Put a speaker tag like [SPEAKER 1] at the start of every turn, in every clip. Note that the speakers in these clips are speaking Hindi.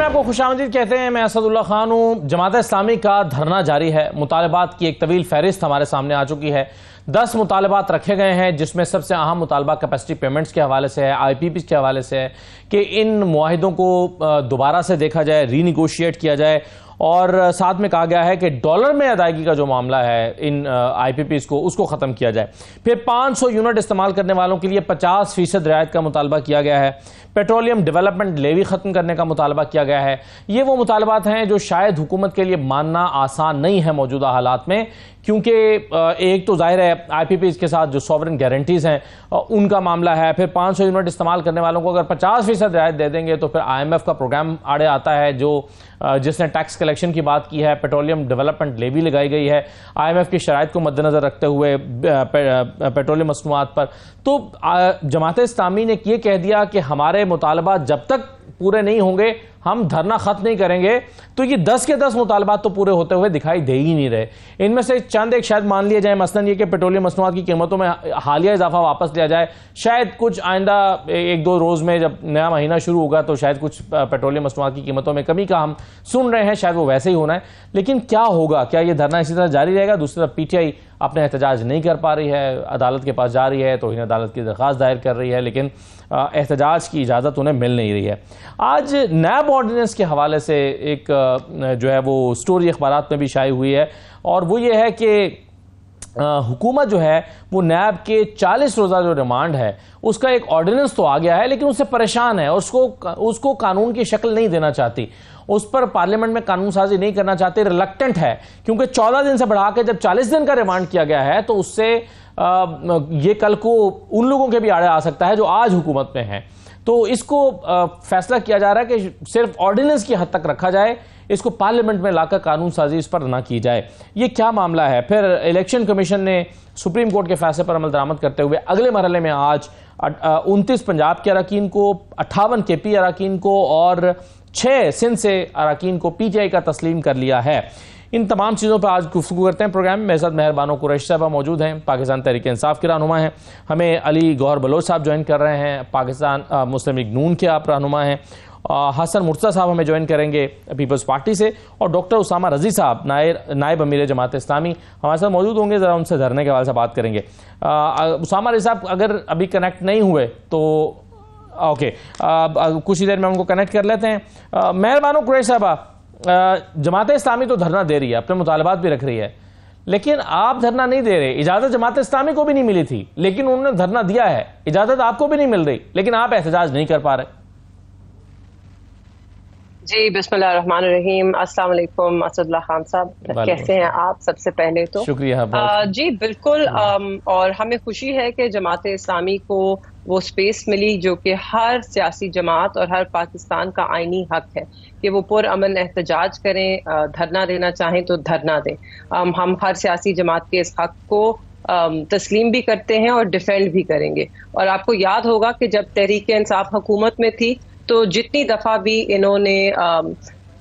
[SPEAKER 1] में आपको खुशामदीद कहते हैं। मैं असदुल्ला खान हूँ। जमात इस्लामी का धरना जारी है। मुतालबात की एक तवील फहरिस्त हमारे सामने आ चुकी है। 10 मुतालबात रखे गए हैं, जिसमें सबसे अहम मुतालबा कैपेसिटी पेमेंट्स के हवाले से है, IPP के हवाले से है कि इन मुआहिदों को दोबारा से देखा जाए, रीनिगोशिएट किया जाए। और साथ में कहा गया है कि डॉलर में अदायगी का जो मामला है इन IPPs को, उसको ख़त्म किया जाए। फिर 500 यूनिट इस्तेमाल करने वालों के लिए 50% रियायत का मुतालबा किया गया है। पेट्रोलियम डेवलपमेंट लेवी ख़त्म करने का मुतालबा किया गया है। ये वो मुतालबात हैं जो शायद हुकूमत के लिए मानना आसान नहीं है मौजूदा हालात में, क्योंकि एक तो जाहिर है IPPs के साथ जो सॉवरेन गारंटीज़ हैं उनका मामला है। फिर 500 यूनिट इस्तेमाल करने वालों को अगर 50% रियायत दे देंगे तो फिर IMF का प्रोग्राम आड़े आता है, जो जिसने टैक्स कलेक्शन की बात की है। पेट्रोलियम डेवलपमेंट लेवी लगाई गई है IMF की शराइत को मद्देनजर रखते हुए पेट्रोलियम मसनूआत पर। तो जमात इस्लामी ने यह कह दिया कि हमारे मुतालबात जब तक पूरे नहीं होंगे हम धरना खत्म नहीं करेंगे। तो ये 10 के 10 मुतालबात तो पूरे होते हुए दिखाई दे ही नहीं रहे। इनमें से चंद एक शायद मान लिया जाए, मसलन ये कि पेट्रोलियम मसनूआत की कीमतों में हालिया इजाफा वापस लिया जाए। शायद कुछ आइंदा 1-2 रोज़ में जब नया महीना शुरू होगा तो शायद कुछ पेट्रोलियम मसनूआत की कीमतों में कमी का हम सुन रहे हैं, शायद वो वैसे ही होना है। लेकिन क्या होगा? क्या ये धरना इसी तरह जारी रहेगा? दूसरी तरफ PTI अपने एहतजाज नहीं कर पा रही है, अदालत के पास जा रही है, तौहीन अदालत की दरख्वास्त दायर कर रही है, लेकिन एहतजाज की इजाज़त उन्हें मिल नहीं रही है। आज नैब ऑर्डिनेंस के हवाले से एक जो है वो स्टोरी अखबारात में भी शाये हुई है, और वो ये है कि हुकूमत जो है वो नैब के 40 रोज़ा जो रिमांड है उसका एक ऑर्डिनेंस तो आ गया है, लेकिन उससे परेशान है, उसको कानून की शक्ल नहीं देना चाहती, उस पर पार्लियामेंट में कानून साजी नहीं करना चाहती, रिलक्टेंट है। क्योंकि 14 दिन से बढ़ा के जब 40 दिन का रिमांड किया गया है तो उससे ये कल को उन लोगों के भी आड़े आ सकता है जो आज हुकूमत में हैं। तो इसको फैसला किया जा रहा है कि सिर्फ ऑर्डिनेंस की हद तक रखा जाए, इसको पार्लियामेंट में लाकर कानून साजी इस पर ना की जाए। ये क्या मामला है? फिर इलेक्शन कमीशन ने सुप्रीम कोर्ट के फैसले पर अमल दरामद करते हुए अगले मरहले में आज 29 पंजाब के अरकान को, 58 KP अरकान को और 6 सिंध से अरकान को PTI का तस्लीम कर लिया है। इन तमाम चीज़ों पर आज गुफ्तगू करते हैं प्रोग्राम में। मेरे साथ मेहरबानो कुरैशी साहबा मौजूद हैं, पाकिस्तान तहरीक इंसाफ के रहनुमा हैं। हमें अली गौहर बलोच साहब ज्वाइन कर रहे हैं, पाकिस्तान मुस्लिम लीग नून के आप रहनुमा हैं। हसन मुर्तज़ा साहब हमें ज्वाइन करेंगे पीपल्स पार्टी से, और डॉक्टर उसामा रजी साहब नायब अमीर जमात इस्लामी हमारे साथ मौजूद होंगे। ज़रा उनसे धरने के हवाले से बात करेंगे। उसामा रजी साहब अगर अभी कनेक्ट नहीं हुए तो ओके, कुछ ही देर में उनको कनेक्ट कर लेते हैं। मेहरबानो कुरैशी साहबा, जमात इस्लामी तो धरना दे रही है, अपने मुतालबात भी रख रही है, लेकिन आप धरना नहीं दे रहे। इजाज़त जमात इस्लामी को भी नहीं मिली थी, लेकिन उन्होंने धरना दिया है। इजाज़त आपको भी नहीं मिल रही, लेकिन आप एहतजाज नहीं कर पा रहे।
[SPEAKER 2] जी, बिस्मिल्लाहिर्रहमानिर्रहीम। अस्सलाम वालेकुम असदुल्ला खान साहब, कैसे हैं आप? सबसे पहले तो
[SPEAKER 1] शुक्रिया।
[SPEAKER 2] जी बिल्कुल, और हमें खुशी है कि जमात इस्लामी को वो स्पेस मिली जो कि हर सियासी जमात और हर पाकिस्तान का आईनी हक है कि वो पुरअमन एहतजाज करें, धरना देना चाहें तो धरना दें। हम हर सियासी जमात के इस हक को तस्लीम भी करते हैं और डिफेंड भी करेंगे। और आपको याद होगा कि जब तहरीक इंसाफ हुकूमत में थी तो जितनी दफ़ा भी इन्होंने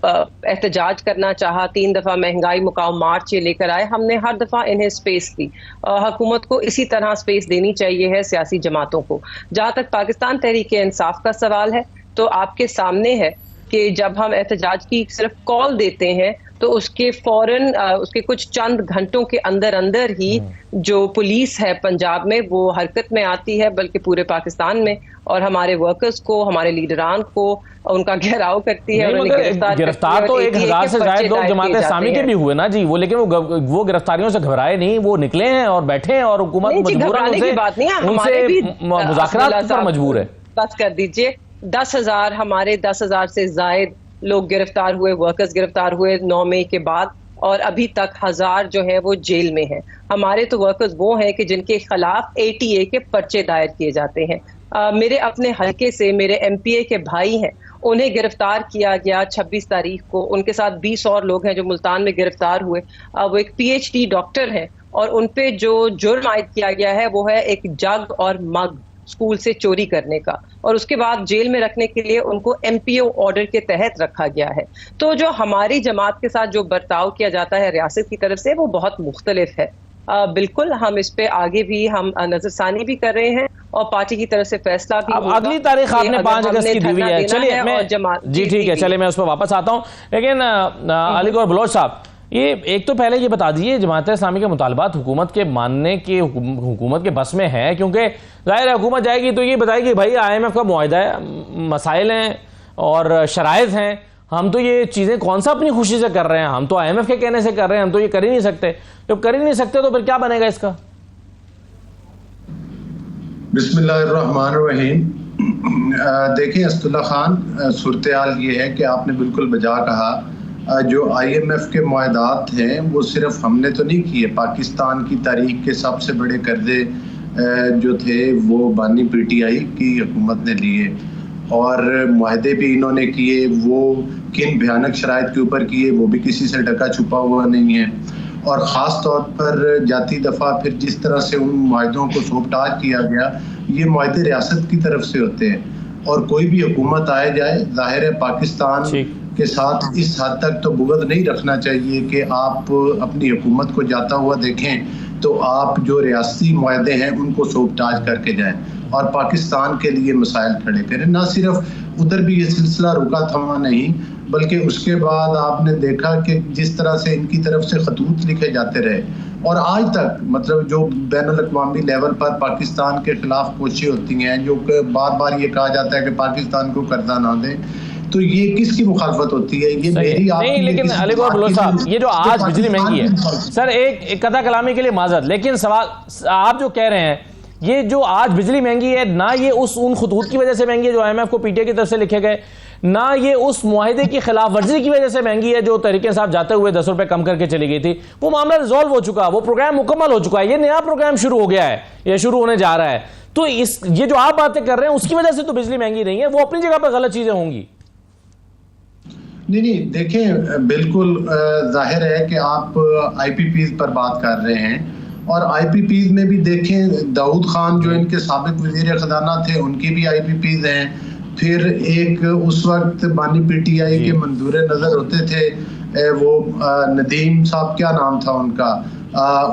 [SPEAKER 2] एहतजाज करना चाहा, 3 दफ़ा महंगाई मुकाम मार्च ये लेकर आए, हमने हर दफ़ा इन्हें स्पेस दी। हुकूमत को इसी तरह स्पेस देनी चाहिए है सियासी जमातों को। जहाँ तक पाकिस्तान तहरीक इंसाफ का सवाल है तो आपके सामने है कि जब हम एहतजाज की सिर्फ कॉल देते हैं तो उसके फौरन उसके कुछ चंद घंटों के अंदर अंदर ही जो पुलिस है पंजाब में वो हरकत में आती है, बल्कि पूरे पाकिस्तान में, और हमारे वर्कर्स को, हमारे लीडरान को उनका घेराव करती है।
[SPEAKER 1] गिरफ्तार तो 1000 से ज्यादा लोग जमात इस्लामी के भी हुए ना जी, वो, लेकिन वो गिरफ्तारियों से घबराए नहीं, वो निकले हैं और बैठे हैं, और हुकूमत
[SPEAKER 2] घबराने की बात नहीं है, हमारे भी
[SPEAKER 1] मुज़ाकरात पर मजबूर है।
[SPEAKER 2] बस कर दीजिए, 10,000 हमारे 10,000 से जायद लोग गिरफ्तार हुए, वर्कर्स गिरफ्तार हुए 9 मई के बाद, और अभी तक 1000 जो है वो जेल में हैं। हमारे तो वर्कर्स वो हैं कि जिनके खिलाफ ATA के पर्चे दायर किए जाते हैं। मेरे अपने हलके से मेरे MPA के भाई हैं, उन्हें गिरफ्तार किया गया 26 तारीख को। उनके साथ 20 और लोग हैं जो मुल्तान में गिरफ्तार हुए। वो एक PhD डॉक्टर हैं, और उन पे जो जुर्म आयद किया गया है वो है एक जग और मग स्कूल से चोरी करने का, और उसके बाद जेल में रखने के लिए उनको MPO ऑर्डर के तहत रखा गया है। तो जो हमारी जमात के साथ जो बर्ताव किया जाता है रियासत की तरफ से वो बहुत मुख्तलिफ है। बिल्कुल हम इस पे आगे भी हम नजरसानी भी कर रहे हैं और पार्टी की तरफ से फैसला भी
[SPEAKER 1] अब
[SPEAKER 2] होगा।
[SPEAKER 1] अगली तारीख आपने 5 अगस्त की दी हुई है। चलिए मैं जी ठीक है, चलिए मैं उस पर वापस आता हूं। लेकिन अलीगौर बलोच साहब, ये एक तो पहले ये बता दीजिए, जमात इस्लामी के मुतालबात हुकूमत के मानने के हुकूमत के बस में है? क्योंकि जाहिर है हुकूमत जाएगी तो ये बताएगी भाई IMF का मुआहदा है, मसाइल हैं और शराइत हैं, हम तो ये चीज़ें कौन सा अपनी खुशी से कर रहे हैं, हम तो IMF के कहने से कर रहे हैं, हम तो ये कर ही नहीं सकते। जब कर ही नहीं सकते तो फिर क्या बनेगा इसका?
[SPEAKER 3] बिस्मिल्लाहिर्रहमानिर्रहीम। देखिए असदुल्ला खान, सूरत हाल ये है कि आपने बिल्कुल बजा कहा, जो IMF के मुआहदात हैं वो सिर्फ हमने तो नहीं किए, पाकिस्तान की तारीख के सबसे बड़े कर्जे जो थे वो बानी PTI की हुकूमत ने लिए और मुआहदे भी इन्होंने किए। वो किन भयानक शराइत के ऊपर किए वो भी किसी से ढका छुपा हुआ नहीं है। और ख़ास तौर पर जाती दफ़ा फिर जिस तरह से उन मुआहदों को सोबटाज किया गया, ये मुआहदे रियासत की तरफ से होते हैं और कोई भी हुकूमत आए जाए, जाहिर है पाकिस्तान के साथ इस हद तक तो बुग़्ज़ नहीं रखना चाहिए कि आप अपनी हुकूमत को जाता हुआ देखें तो आप जो रियासती मुआहदे हैं उनको सोबटाज करके जाएं और पाकिस्तान के लिए मसाइल खड़े करें। ना सिर्फ उधर भी ये सिलसिला रुका थमा नहीं, बल्कि उसके बाद आपने देखा कि जिस तरह से इनकी तरफ से खतूत लिखे जाते रहे और आज तक मतलब जो बैनुल-अक़वामी लेवल पर पाकिस्तान के खिलाफ कोशिशें होती हैं, जो बार बार ये कहा जाता है कि पाकिस्तान को कर्जा ना दें, तो ये किसकी मुखालफत होती है? ये मेरी
[SPEAKER 1] नहीं, लेकिन अलीगौर बलोच साहब, ये जो आज बिजली महंगी है सर, एक कथा कलामी के लिए माजरत, लेकिन सवाल आप जो कह रहे हैं ये जो आज बिजली महंगी है, ना ये उन खतूत की वजह से महंगी है जो IMF को PTI की तरफ से लिखे गए, ना ये उस मुआहदे की खिलाफ वर्जी की वजह से महंगी है जो तहरीक इंसाफ जाते हुए 10 रुपए कम करके चली गई थी। वो मामला रिजॉल्व हो चुका, वो प्रोग्राम मुकम्मल हो चुका है, ये नया प्रोग्राम शुरू हो गया है, ये शुरू होने जा रहा है। तो ये जो आप बातें कर रहे हैं उसकी वजह से तो बिजली महंगी नहीं है, वो अपनी जगह पर गलत चीजें होंगी।
[SPEAKER 3] नहीं, देखें बिल्कुल जाहिर है कि आप IPPs पर बात कर रहे हैं और IPPs में भी देखें, दाऊद खान जो इनके साबिक वज़ीर ख़ज़ाना थे उनकी भी IPPs हैं। फिर एक उस वक्त बानी PTI के मंजूर नज़र होते थे, वो नदीम साहब, क्या नाम था उनका,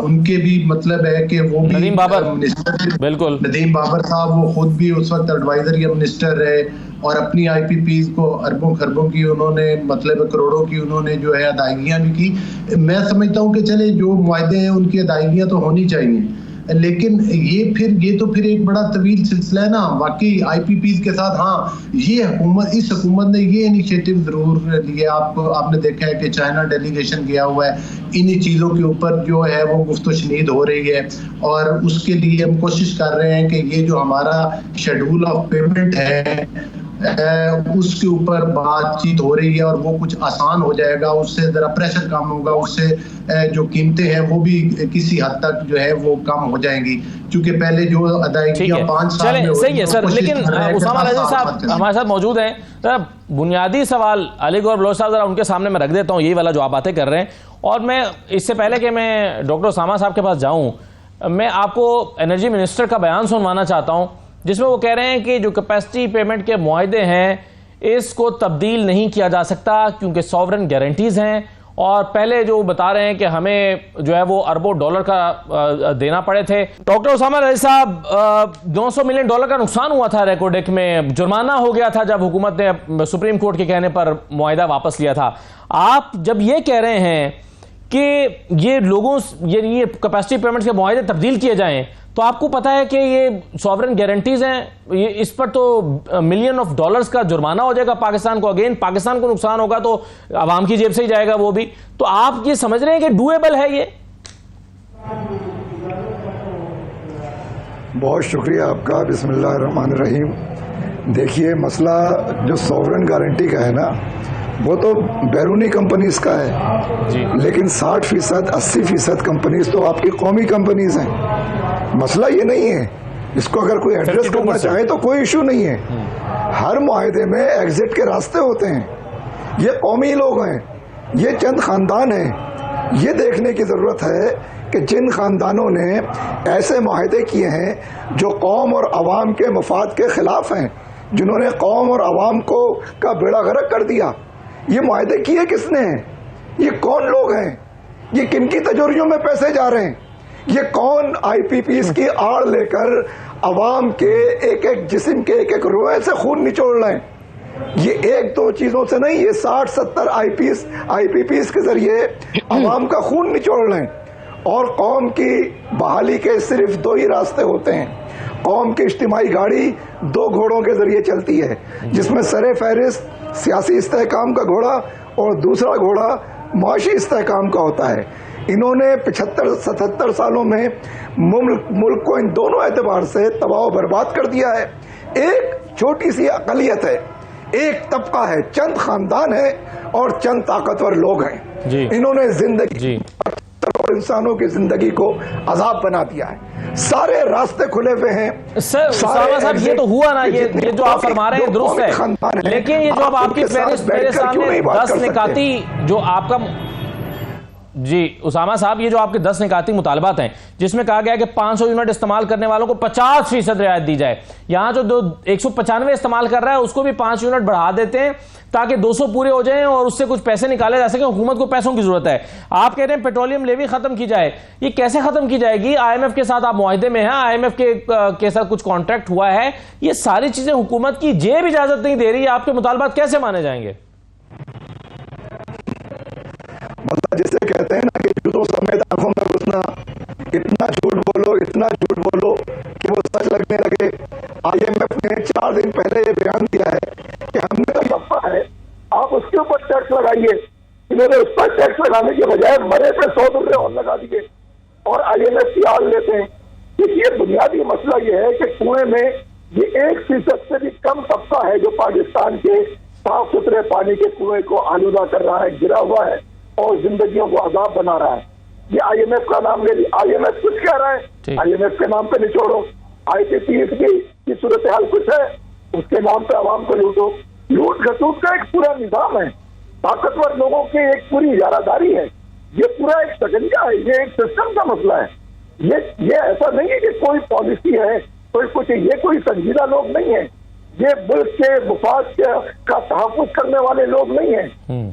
[SPEAKER 3] उनके भी मतलब है कि वो भी
[SPEAKER 1] नदीम बाबर,
[SPEAKER 3] मिनिस्टर,
[SPEAKER 1] बिल्कुल
[SPEAKER 3] नदीम बाबर साहब, वो खुद भी उस वक्त एडवाइजर या मिनिस्टर रहे और अपनी IPPs को अरबों खरबों की उन्होंने मतलब करोड़ों की उन्होंने जो है अदायगियाँ भी की। मैं समझता हूँ कि चले जो मुआहदे हैं उनकी अदायगियाँ तो होनी चाहिए, लेकिन ये तो फिर एक बड़ा तवील सिलसिला है ना। वाकई IPPs के साथ हाँ, ये हुकूमत, इस हुकूमत ने ये इनिशिएटिव जरूर लिए। आपने देखा है कि चाइना डेलीगेशन गया हुआ है, इन्हीं चीज़ों के ऊपर जो है वो गुफ्तशनीद हो रही है और उसके लिए हम कोशिश कर रहे हैं कि ये जो हमारा शेड्यूल ऑफ पेमेंट है उसके ऊपर बातचीत हो रही है और वो कुछ आसान हो जाएगा, उससे ज़रा प्रेशर कम होगा, उससे जो कीमतें हैं वो भी किसी हद तक जो है वो कम हो जाएंगी, क्योंकि पहले जो अदायगियां 5 साल में
[SPEAKER 1] सही है सर। लेकिन उसामा रज़ी साहब हमारे साथ मौजूद हैं, जरा बुनियादी सवाल अलीगौर बलोच साहब जरा उनके सामने मैं रख देता हूँ, यही वाला जो आप बातें कर रहे हैं। और मैं इससे पहले कि मैं डॉक्टर उसामा साहब के पास जाऊँ, मैं आपको एनर्जी मिनिस्टर का बयान सुनवाना चाहता हूँ जिसमें वो कह रहे हैं कि जो कैपेसिटी पेमेंट के मुआहदे हैं इसको तब्दील नहीं किया जा सकता क्योंकि सॉवरेन गारंटीज़ हैं। और पहले जो बता रहे हैं कि हमें जो है वो अरबों डॉलर का देना पड़े थे। डॉक्टर उसामा रज़ी साहब, $900 मिलियन का नुकसान हुआ था रेकोडेक में, जुर्माना हो गया था जब हुकूमत ने सुप्रीम कोर्ट के कहने पर मुआहदा वापस लिया था। आप जब ये कह रहे हैं कि ये लोगों ये कैपेसिटी पेमेंट के मुआहदे तब्दील किए जाएं, तो आपको पता है कि ये सॉवरेन गारंटीज हैं, ये इस पर तो $मिलियन का जुर्माना हो जाएगा पाकिस्तान को, अगेन पाकिस्तान को नुकसान होगा तो आवाम की जेब से ही जाएगा वो भी। तो आप ये समझ रहे हैं कि डूएबल है ये?
[SPEAKER 4] बहुत शुक्रिया आपका। बिस्मिल्लाहिर्रहमानिर्रहीम। देखिए, मसला जो सॉवरेन गारंटी का है ना, वो तो बैरूनी कंपनीज का है जी। लेकिन 60%, 80% कंपनीज तो आपकी कौमी कंपनीज हैं। मसला ये नहीं है, इसको अगर कोई एड्रेस करना चाहे तो कोई इशू नहीं है। हर मुआहदे में एग्जिट के रास्ते होते हैं। ये कौमी लोग हैं, ये चंद खानदान हैं। ये देखने की ज़रूरत है कि जिन खानदानों ने ऐसे मुआहदे किए हैं जो कौम और अवाम के मफाद के खिलाफ हैं, जिन्होंने कौम और अवाम को का बेड़ा गर्क कर दिया, ये मुआहदे किए किसने हैं? ये कौन लोग हैं? ये किनकी तिजोरियों में पैसे जा रहे हैं? ये कौन IPPs की आड़ लेकर अवाम के एक एक जिस्म के एक एक रोए से खून निचोड़ रहे हैं? ये एक दो चीजों से नहीं, ये 60-70 IPPs के जरिए अवाम का खून निचोड़ रहे हैं। और कौम की बहाली के सिर्फ दो ही रास्ते होते हैं। कौम की इज्तिमाई गाड़ी दो घोड़ों के जरिए चलती है, जिसमें सरे फहरिस्त सियासी इस्तेहकाम का घोड़ा और दूसरा घोड़ा मुआशी इस्तेहकाम का होता है। इन्होंने 75-77 सालों में मुल्क को इन दोनों एतबार से तबाह बर्बाद कर दिया है। एक छोटी सी अकलियत है, एक तबका है, चंद खानदान है और चंद ताकतवर लोग हैं। इन्होंने जिंदगी और इंसानों की जिंदगी को अजाब बना दिया है। सारे रास्ते खुले हुए हैं।
[SPEAKER 1] सर साहब, ये तो हुआ ना, ये जो आप फरमा रहे हैं दुरुस्त है, लेकिन ये जो अब आपकी फहरिस्त मेरे सामने 10 निकाती जो आपका जी उसामा साहब, ये जो आपके 10 निकाती मुतालबात हैं जिसमें कहा गया कि 500 यूनिट इस्तेमाल करने वालों को 50% रियायत दी जाए, यहां जो 195 इस्तेमाल कर रहा है उसको भी 5 यूनिट बढ़ा देते हैं ताकि 200 पूरे हो जाएं और उससे कुछ पैसे निकाले जा सके। हुकूमत को पैसों की जरूरत है। आप कह रहे हैं पेट्रोलियम लेवी खत्म की जाए, ये कैसे खत्म की जाएगी? IMF के साथ आप मुआहदे में हैं, IMF के साथ कुछ कॉन्ट्रैक्ट हुआ है, ये सारी चीजें हुकूमत की जेब इजाजत नहीं दे रही है, आपके मुतालबात कैसे माने जाएंगे?
[SPEAKER 4] मतलब जिसे कहते हैं ना कि जूतों समेत आंखों में घुसना, इतना झूठ बोलो कि वो सच लगने लगे। IMF ने 4 दिन पहले ये बयान दिया है कि हमने तो सस्ता है, आप उसके ऊपर टैक्स लगाइए। इन्होंने उस पर टैक्स लगाने के बजाय मरे पे 100 रुपए और लगा दिए और IMF की आड़ लेते हैं। देखिए, बुनियादी मसला ये है कि कुएं में ये 1% से भी कम तबका है जो पाकिस्तान के साफ सुथरे पानी के कुएं को आलूदा कर रहा है, गिरा हुआ है और जिंदगियों को आजाद बना रहा है। ये IMF का नाम ले लिया, IMF कुछ कह रहा है, IMF के नाम पे निचोड़ो। IPPs की सूरत हाल कुछ है, उसके नाम पे आवाम को लूटो। लूट खसूट का एक पूरा निजाम है, ताकतवर लोगों की एक पूरी इजारादारी है। ये पूरा एक शकंजा है, ये एक सिस्टम का मसला है। ये ऐसा नहीं है कि कोई पॉलिसी है, कोई कुछ, ये कोई संजीदा लोग नहीं है। ये मुल्क के मुफाद का तहफ़्फ़ुज़ करने वाले लोग नहीं है।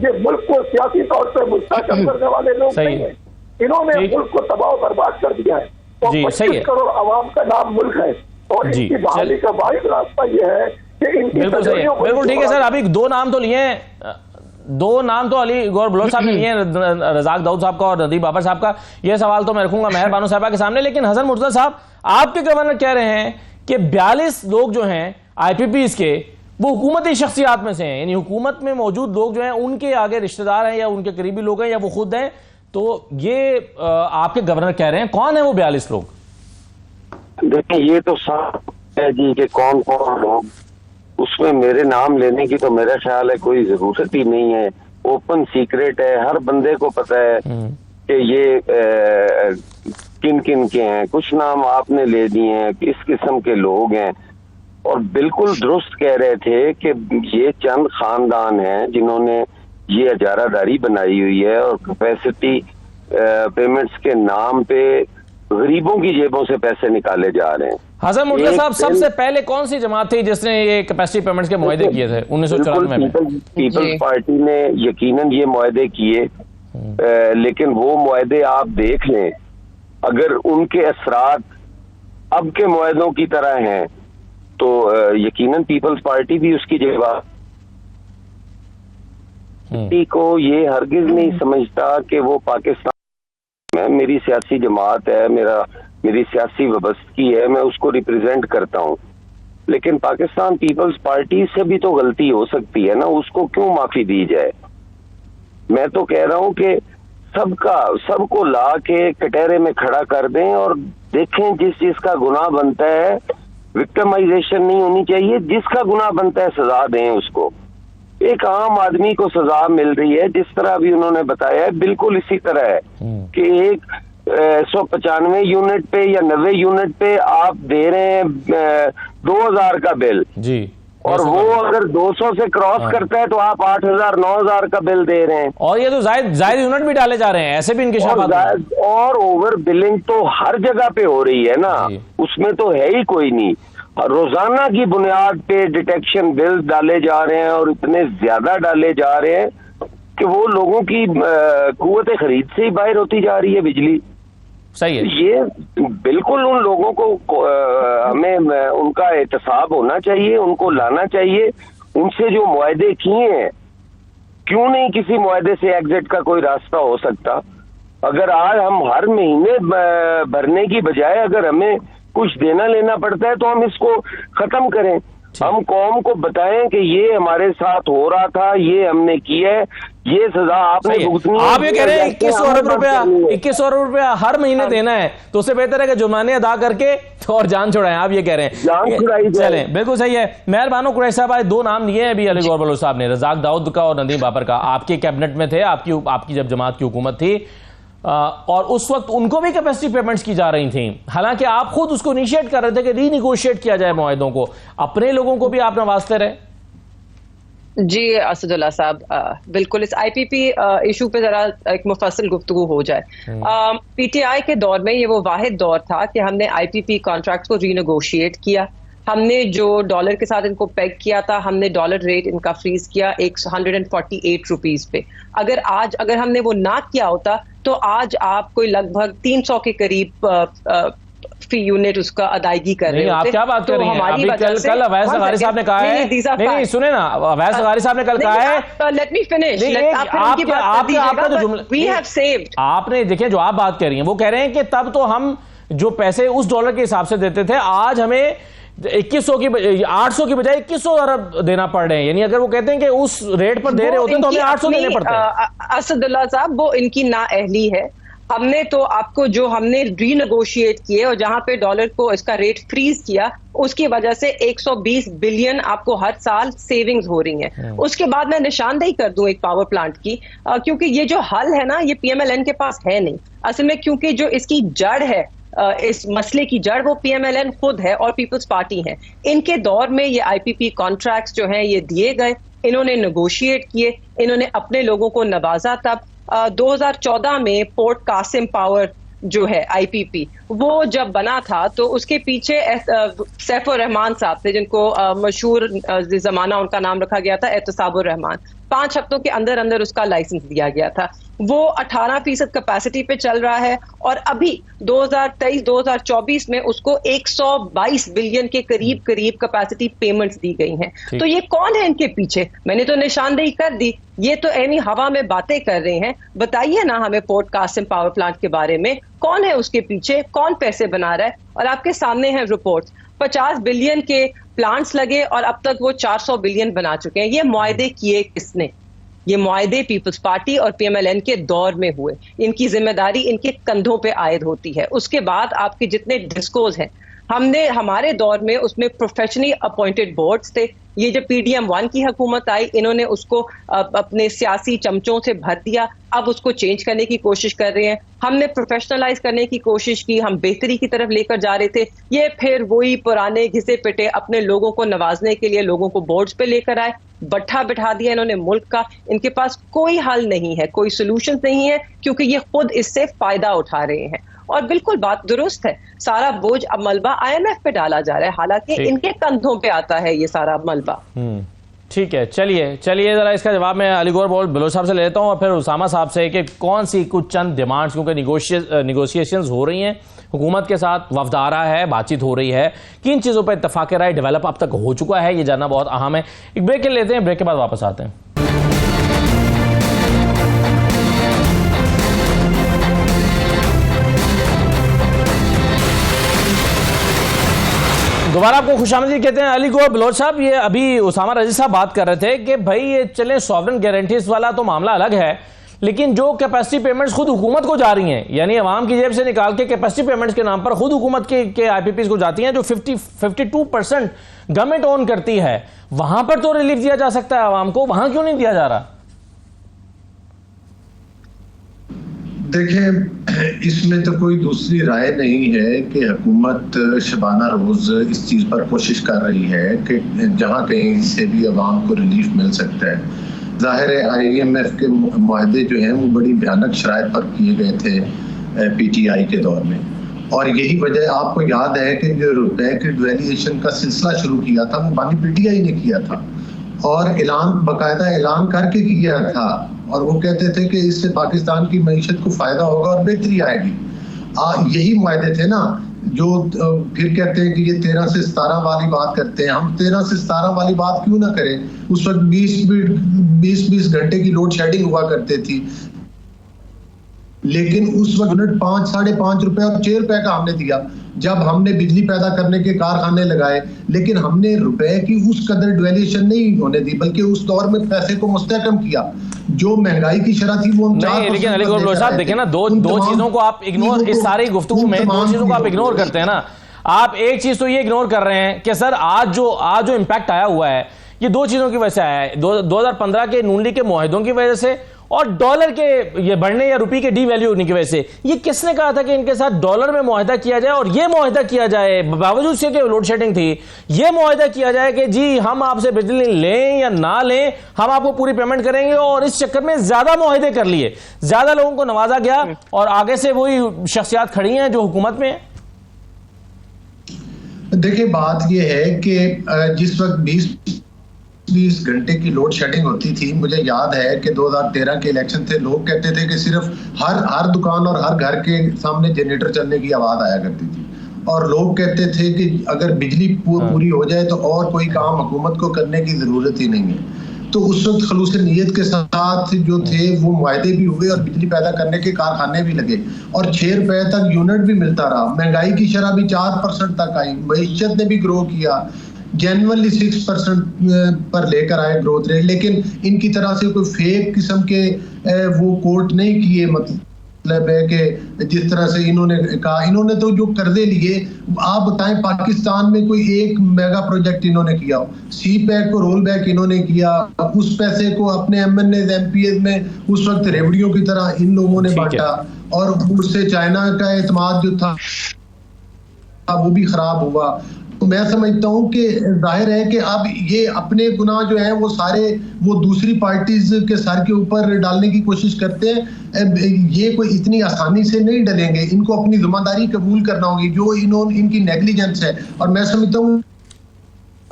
[SPEAKER 4] ये मुल्क को सियासी तौर पर मुस्तहकम करने वाले लोग नहीं है। इन्होंने मुल्क को तबाह बर्बाद कर दिया है और 25 करोड़ आवाम का नाम मुल्क है और इनकी बहाली का वाहिद रास्ता ये है कि इनकी
[SPEAKER 1] बिल्कुल ठीक है सर। अभी 2 नाम तो लिए हैं, 2 नाम तो अली गौर बलोच साहब ने लिए हैं, रजाक दाऊद साहब का और नदीम बाबर साहब का। यह सवाल तो मैं रखूंगा मेहर बानो साहबा के सामने। लेकिन हसन मुर्तज़ा साहब, आपके गवर्नर कह रहे हैं कि 42 लोग जो हैं IPPs के, वो हुकूमती शख्सियात में से हैं, यानी हुकूमत में मौजूद लोग जो हैं उनके आगे रिश्तेदार हैं या उनके करीबी लोग हैं या वो खुद हैं। तो ये आपके गवर्नर कह रहे हैं, कौन है वो 42 लोग?
[SPEAKER 5] देखिए, ये तो साफ है जी कि कौन कौन लोग, उसमें मेरे नाम लेने की तो मेरा ख्याल है कोई जरूरत ही नहीं है। ओपन सीक्रेट है, हर बंदे को पता है कि ये किन किन के हैं। कुछ नाम आपने ले दिए हैं, किस किस्म के लोग हैं। और बिल्कुल दुरुस्त कह रहे थे कि ये चंद खानदान हैं जिन्होंने ये इजारादारी बनाई हुई है और कैपेसिटी पेमेंट्स के नाम पे गरीबों की जेबों से पैसे निकाले जा रहे हैं।
[SPEAKER 1] हसन मुर्तज़ा साहब, सबसे पहले कौन सी जमात थी जिसने ये कैपेसिटी पेमेंट्स के मुआहदे किए थे 1994 में?
[SPEAKER 5] पीपल्स पार्टी ने यकीनन ये मुआहदे किए, लेकिन वो मुआहदे आप देख लें, अगर उनके असरात अब के मुआहदों की तरह हैं तो यकीनन पीपल्स पार्टी भी उसकी जवाब को ये हरगिज नहीं समझता कि वो पाकिस्तान में मेरी सियासी जमात है, मेरी सियासी वबस्तगी है, मैं उसको रिप्रेजेंट करता हूँ। लेकिन पाकिस्तान पीपल्स पार्टी से भी तो गलती हो सकती है ना, उसको क्यों माफी दी जाए? मैं तो कह रहा हूँ कि सबको ला के कटहरे में खड़ा कर दें और देखें जिस जिसका गुनाह बनता है। विक्टिमाइजेशन नहीं होनी चाहिए, जिसका गुनाह बनता है सजा दें उसको। एक आम आदमी को सजा मिल रही है, जिस तरह अभी उन्होंने बताया है, बिल्कुल इसी तरह है कि एक 195 यूनिट पे या 90 यूनिट पे आप दे रहे हैं 2000 का बिल
[SPEAKER 1] जी,
[SPEAKER 5] और वो अगर 200 से क्रॉस करता है तो आप 8000 9000 का बिल दे रहे हैं।
[SPEAKER 1] और ये तो जायद यूनिट भी डाले जा रहे हैं, ऐसे भी इंकिशाफ
[SPEAKER 5] और ओवर बिलिंग तो हर जगह पे हो रही है ना, उसमें तो है ही कोई नहीं। रोजाना की बुनियाद पे डिटेक्शन बिल डाले जा रहे हैं और इतने ज्यादा डाले जा रहे हैं कि वो लोगों की कुव्वत खरीद से ही बाहर होती जा रही है बिजली।
[SPEAKER 1] सही है।
[SPEAKER 5] ये बिल्कुल उन लोगों को हमें उनका एहतसाब होना चाहिए, उनको लाना चाहिए। उनसे जो मुआहदे किए हैं, क्यों नहीं किसी मुआहदे से एग्जिट का कोई रास्ता हो सकता? अगर आज हम हर महीने भरने की बजाय अगर हमें कुछ देना लेना पड़ता है तो हम इसको खत्म करें। हम कौम को बताएं कि ये हमारे साथ हो रहा था, ये हमने किया है, ये सजा आपने भुगतनी है।
[SPEAKER 1] आप ये कह रहे हैं 21 अरब रुपया हर महीने देना है, तो उससे बेहतर है कि जुर्माने अदा करके और जान छुड़ाएं। आप ये कह रहे हैं
[SPEAKER 5] जान छुड़ाई जाए।
[SPEAKER 1] चलें, बिल्कुल सही है। मेहरबानो कुरैशी साहब, आज दो नाम लिए हैं अभी अली गौर बलोच साहब ने, रज़ाक दाऊद का और नदीम बाबर का। आपके कैबिनेट में थे, आपकी जब जमात की हुकूमत थी, और उस वक्त उनको भी कैपेसिटी पेमेंट्स की जा रही थी। हालांकि आप खुद उसको इनिशिएट कर रहे थे कि रीनिगोशिएट किया जाए मुआहदों को। अपने लोगों को भी आप नवाजते रहे।
[SPEAKER 2] जी असदुल्ला साहब, बिल्कुल इस आईपीपी इशू पे जरा एक मुफस्सल गुफ्तगू हो जाए। पीटीआई के दौर में ये वो वाहिद दौर था कि हमने आईपीपी कॉन्ट्रैक्ट को रीनेगोशिएट किया। हमने जो डॉलर के साथ इनको पेग किया था, हमने डॉलर रेट इनका फ्रीज किया 148 रुपीज पे। अगर हमने वो ना किया होता तो आज आप कोई लगभग 300 के करीब फी यूनिट उसका अदायगी कर रहे होते।
[SPEAKER 1] आप क्या बात कर रही हैं? अभी कल अवैस ज़गारी साहब ने कहा है, नहीं सुने ना, अवैस ज़गारी साहब ने कल कहा है,
[SPEAKER 2] लेट मी फिनिश।
[SPEAKER 1] आपका जो जुमला, वी हैव सेव्ड, आपने देखिए जो आप बात कर रही हैं, वो कह रहे हैं कि तब तो हम जो पैसे उस डॉलर के हिसाब से देते थे, आज हमें 2100 की 800 की बजाय 2100 अरब देना पड़ रहे हैं। यानी अगर वो कहते हैं कि उस रेट पर दे रहे होते हैं तो हमें 800 देने पड़ते हैं।
[SPEAKER 2] असदुल्ला साहब, वो इनकी नाअहली है। हमने तो आपको जो हमने रीनेगोशिएट किए और जहां पे डॉलर को इसका रेट फ्रीज किया, उसकी वजह से 120 बिलियन आपको हर साल सेविंग्स हो रही हैं। उसके बाद मैं निशानदेही कर दूं एक पावर प्लांट की, क्योंकि ये जो हल है ना, ये पीएमएलएन के पास है नहीं असल में, क्योंकि जो इसकी जड़ है, इस मसले की जड़, वो पीएमएलएन खुद है और पीपल्स पार्टी है। इनके दौर में ये आईपीपी कॉन्ट्रैक्ट्स जो हैं ये दिए गए, इन्होंने नेगोशिएट किए, इन्होंने अपने लोगों को नवाजा। तब 2014 में पोर्ट कासिम पावर जो है आईपीपी, वो जब बना था तो उसके पीछे सैफुर रहमान साहब थे, जिनको मशहूर जमाना उनका नाम रखा गया था एहतसाबुर रहमान। 5 हफ्तों के अंदर अंदर उसका लाइसेंस दिया गया था। वो 18% कैपेसिटी पे चल रहा है और अभी 2023-2024 में उसको 122 बिलियन के करीब कैपेसिटी पेमेंट्स दी गई हैं। तो ये कौन है इनके पीछे? मैंने तो निशानदेही कर दी, ये तो एनी हवा में बातें कर रहे हैं। बताइए ना हमें पोर्ट कासिम पावर प्लांट के बारे में, कौन है उसके पीछे, कौन पैसे बना रहा है? और आपके सामने है रिपोर्ट्स, 50 बिलियन के प्लांट्स लगे और अब तक वो 400 बिलियन बना चुके हैं। ये मुआहदे किए किसने? ये मुआहदे पीपल्स पार्टी और पीएमएलएन के दौर में हुए। इनकी जिम्मेदारी इनके कंधों पे आयद होती है। उसके बाद आपके जितने डिस्कोज हैं, हमने हमारे दौर में उसमें प्रोफेशनली अपॉइंटेड बोर्ड्स थे। ये जब PDM-1 की हुकूमत आई, इन्होंने उसको अपने सियासी चमचों से भर दिया। अब उसको चेंज करने की कोशिश कर रहे हैं। हमने प्रोफेशनलाइज करने की कोशिश की, हम बेहतरी की तरफ लेकर जा रहे थे। ये फिर वही पुराने घिसे पिटे अपने लोगों को नवाजने के लिए लोगों को बोर्ड्स पे लेकर आए, बट्ठा बिठा दिया इन्होंने मुल्क का। इनके पास कोई हल नहीं है, कोई सोल्यूशन नहीं है, क्योंकि ये खुद इससे फायदा उठा रहे हैं। और बिल्कुल बात दुरुस्त है, सारा बोझ अब मलबा IMF पे डाला जा रहा है, हालांकि इनके कंधों पे आता है ये सारा मलबा।
[SPEAKER 1] ठीक है, चलिए जरा इसका जवाब मैं अली गौर बलोच साहब से लेता हूं और फिर उसामा साहब से कि कौन सी कुछ चंद डिमांड्स, क्योंकि निगोशिएशंस हो रही हैं हुकूमत के साथ, वफ्द आ रहा है, बातचीत हो रही है, किन चीज़ों पर इत्तेफाक राय डेवलप अब तक हो चुका है, ये जानना बहुत अहम है। एक ब्रेक लेते हैं, ब्रेक के बाद वापस आते हैं। दोबारा आपको खुशामदीद कहते हैं। अली गौर बलोच साहब, ये अभी उसामा रजी साहब बात कर रहे थे कि भाई ये चले सॉवरेन गारंटीज वाला तो मामला अलग है, लेकिन जो कैपेसिटी पेमेंट्स खुद हुकूमत को जा रही हैं, यानी अवाम की जेब से निकाल के कैपेसिटी पेमेंट्स के नाम पर खुद हुकूमत के आईपीपीज को जाती हैं, जो 52% गवर्नमेंट ओन करती है, वहां पर तो रिलीफ दिया जा सकता है अवाम को, वहां क्यों नहीं दिया जा रहा?
[SPEAKER 3] देखिए, इसमें तो कोई दूसरी राय नहीं है कि हुकूमत शबाना रोज इस चीज़ पर कोशिश कर रही है कि जहां कहीं से भी अवाम को रिलीफ मिल सकता है। जाहिर है IMF के मुआहदे जो हैं वो बड़ी भयानक शराइत पर किए गए थे PTI के दौर में, और यही वजह, आपको याद है कि जो रुपए के डिवैल्यूएशन का सिलसिला शुरू किया था वो बानी PTI ने किया था, और बाकायदा ऐलान करके किया था, और वो कहते थे कि इससे पाकिस्तान की मईशत को फायदा होगा और बेहतरी आएगी। यही मुआहदे थे ना जो फिर कहते हैं कि ये 13 से 17 वाली बात करते हैं। हम 13 से 17 वाली बात क्यों ना करें। उस वक्त 20 घंटे की लोड शेडिंग हुआ करती थी, लेकिन उस वक्त यूनिट 5, 5.5 रुपए और 6 रुपए का हमने दिया जब हमने बिजली पैदा करने के कारखाने लगाए। लेकिन हमने रुपए की उस कदर डिवेल्यूएशन नहीं होने दी, बल्कि उस दौर में पैसे को मुस्तहकम किया। जो महंगाई की शरह थी वो हम
[SPEAKER 1] नहीं, लेकिन अली गौहर बलोच साहब देखिए ना, दो चीजों को आप इग्नोर, इस सारी गुफ्तगू में दो चीजों को आप इग्नोर करते हैं ना। आप एक चीज तो ये इग्नोर कर रहे हैं कि सर आज जो इम्पैक्ट आया हुआ है ये दो चीजों की वजह से आया है, 2015 के नून लीग के मुआहदों की वजह से और डॉलर के ये बढ़ने या रुपये के डीवैल्यू होने की वजह से। ये किसने कहा था कि इनके साथ डॉलर में मुआहदा किया जाए और ये मुआहदा किया जाए बावजूद से कि लोड शेडिंग थी, ये मुआहदा किया जाए कि जी हम आपसे बिजली लें या ना लें हम आपको पूरी पेमेंट करेंगे, और इस चक्कर में ज्यादा मुआहदे कर लिए, ज्यादा लोगों को नवाजा गया और आगे से वही शख्सियात खड़ी हैं जो हुकूमत में है।
[SPEAKER 3] देखिए बात यह है कि जिस वक्त 20 घंटे की लोड शेडिंग होती थी, मुझे याद है कि 2013 के इलेक्शन थे, लोग कहते थे कि सिर्फ हर दुकान और हर घर के सामने जनरेटर चलने की आवाज आया करती थी, और लोग कहते थे कि अगर बिजली पूरी हो जाए तो और कोई काम हुकूमत को करने की जरूरत ही नहीं है। तो उस वक्त खलूस नीयत के साथ जो थे वो मुआहदे भी हुए और बिजली पैदा करने के कारखाने भी लगे और 6 रुपए तक यूनिट भी मिलता रहा। महंगाई की शरह भी 4% तक आई, मईशत ने भी ग्रो किया, जेन्युइनली 6% पर लेकर आए ग्रोथ रेट। लेकिन इनकी तरह से कोई फेक किस्म के वो कोट नहीं किए, मतलब है कि जिस तरह से इन्होंने कहा, इन्होंने तो जो कर्जे लिए, आप बताएं पाकिस्तान में कोई एक मेगा प्रोजेक्ट इन्होंने किया हो? सी पैक को रोल बैक इन्होंने किया, उस पैसे को अपने MNAs MPs में उस वक्त रेवड़ियों की तरह इन लोगों ने बांटा, और उससे चाइना का एतमाद जो था वो भी खराब हुआ। तो मैं समझता हूं कि जाहिर है कि अब ये अपने गुनाह जो है वो सारे वो दूसरी पार्टीज के सर के ऊपर डालने की कोशिश करते हैं। ये कोई इतनी आसानी से नहीं डलेंगे, इनको अपनी जिम्मेदारी कबूल करना होगी जो इनकी नेग्लिजेंस है, और मैं समझता हूँ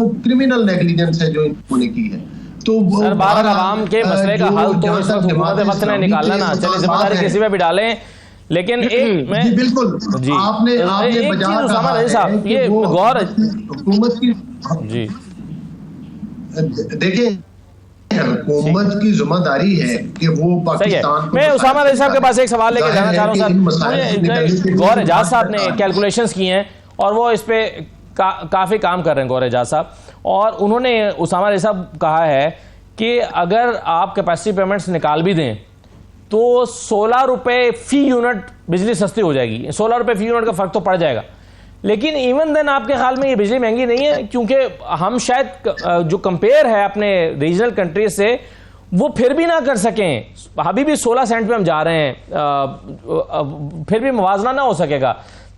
[SPEAKER 3] क्रिमिनल नेग्लिजेंस है जो इन्होंने की है। तो
[SPEAKER 1] सर बाहर आवाम के मसले का हल तो इस वक्त हुकूमत वक्त ने निकालना ना, चलिए जिम्मेदारी किसी पे भी डालें, लेकिन एक मैं
[SPEAKER 3] बिल्कुल
[SPEAKER 1] जी
[SPEAKER 3] आपने
[SPEAKER 1] उसामा रज़ी साहब ये गौर
[SPEAKER 3] हुकूमत की
[SPEAKER 1] जी
[SPEAKER 3] देखिए हुकूमत की जिम्मेदारी है कि वो पाकिस्तान को।
[SPEAKER 1] मैं उसामा रज़ी साहब के पास एक सवाल लेके जाना चाह रहा हूँ सर। गौर एजाज साहब ने कैलकुलेशंस की हैं और वो इस पे काफी काम कर रहे हैं गौर एजाज साहब, और उन्होंने उसामा रज़ी साहब कहा है कि अगर आप कैपेसिटी पेमेंट्स निकाल भी दें तो 16 रुपए फी यूनिट बिजली सस्ती हो जाएगी, 16 रुपए फी यूनिट का फर्क तो पड़ जाएगा। लेकिन इवन देन आपके ख्याल में ये बिजली महंगी नहीं है? क्योंकि हम शायद जो कंपेयर है अपने रीजनल कंट्रीज से वो फिर भी ना कर सकें, अभी भी 16 सेंट पे हम जा रहे हैं, फिर भी मुवाजना ना हो सकेगा,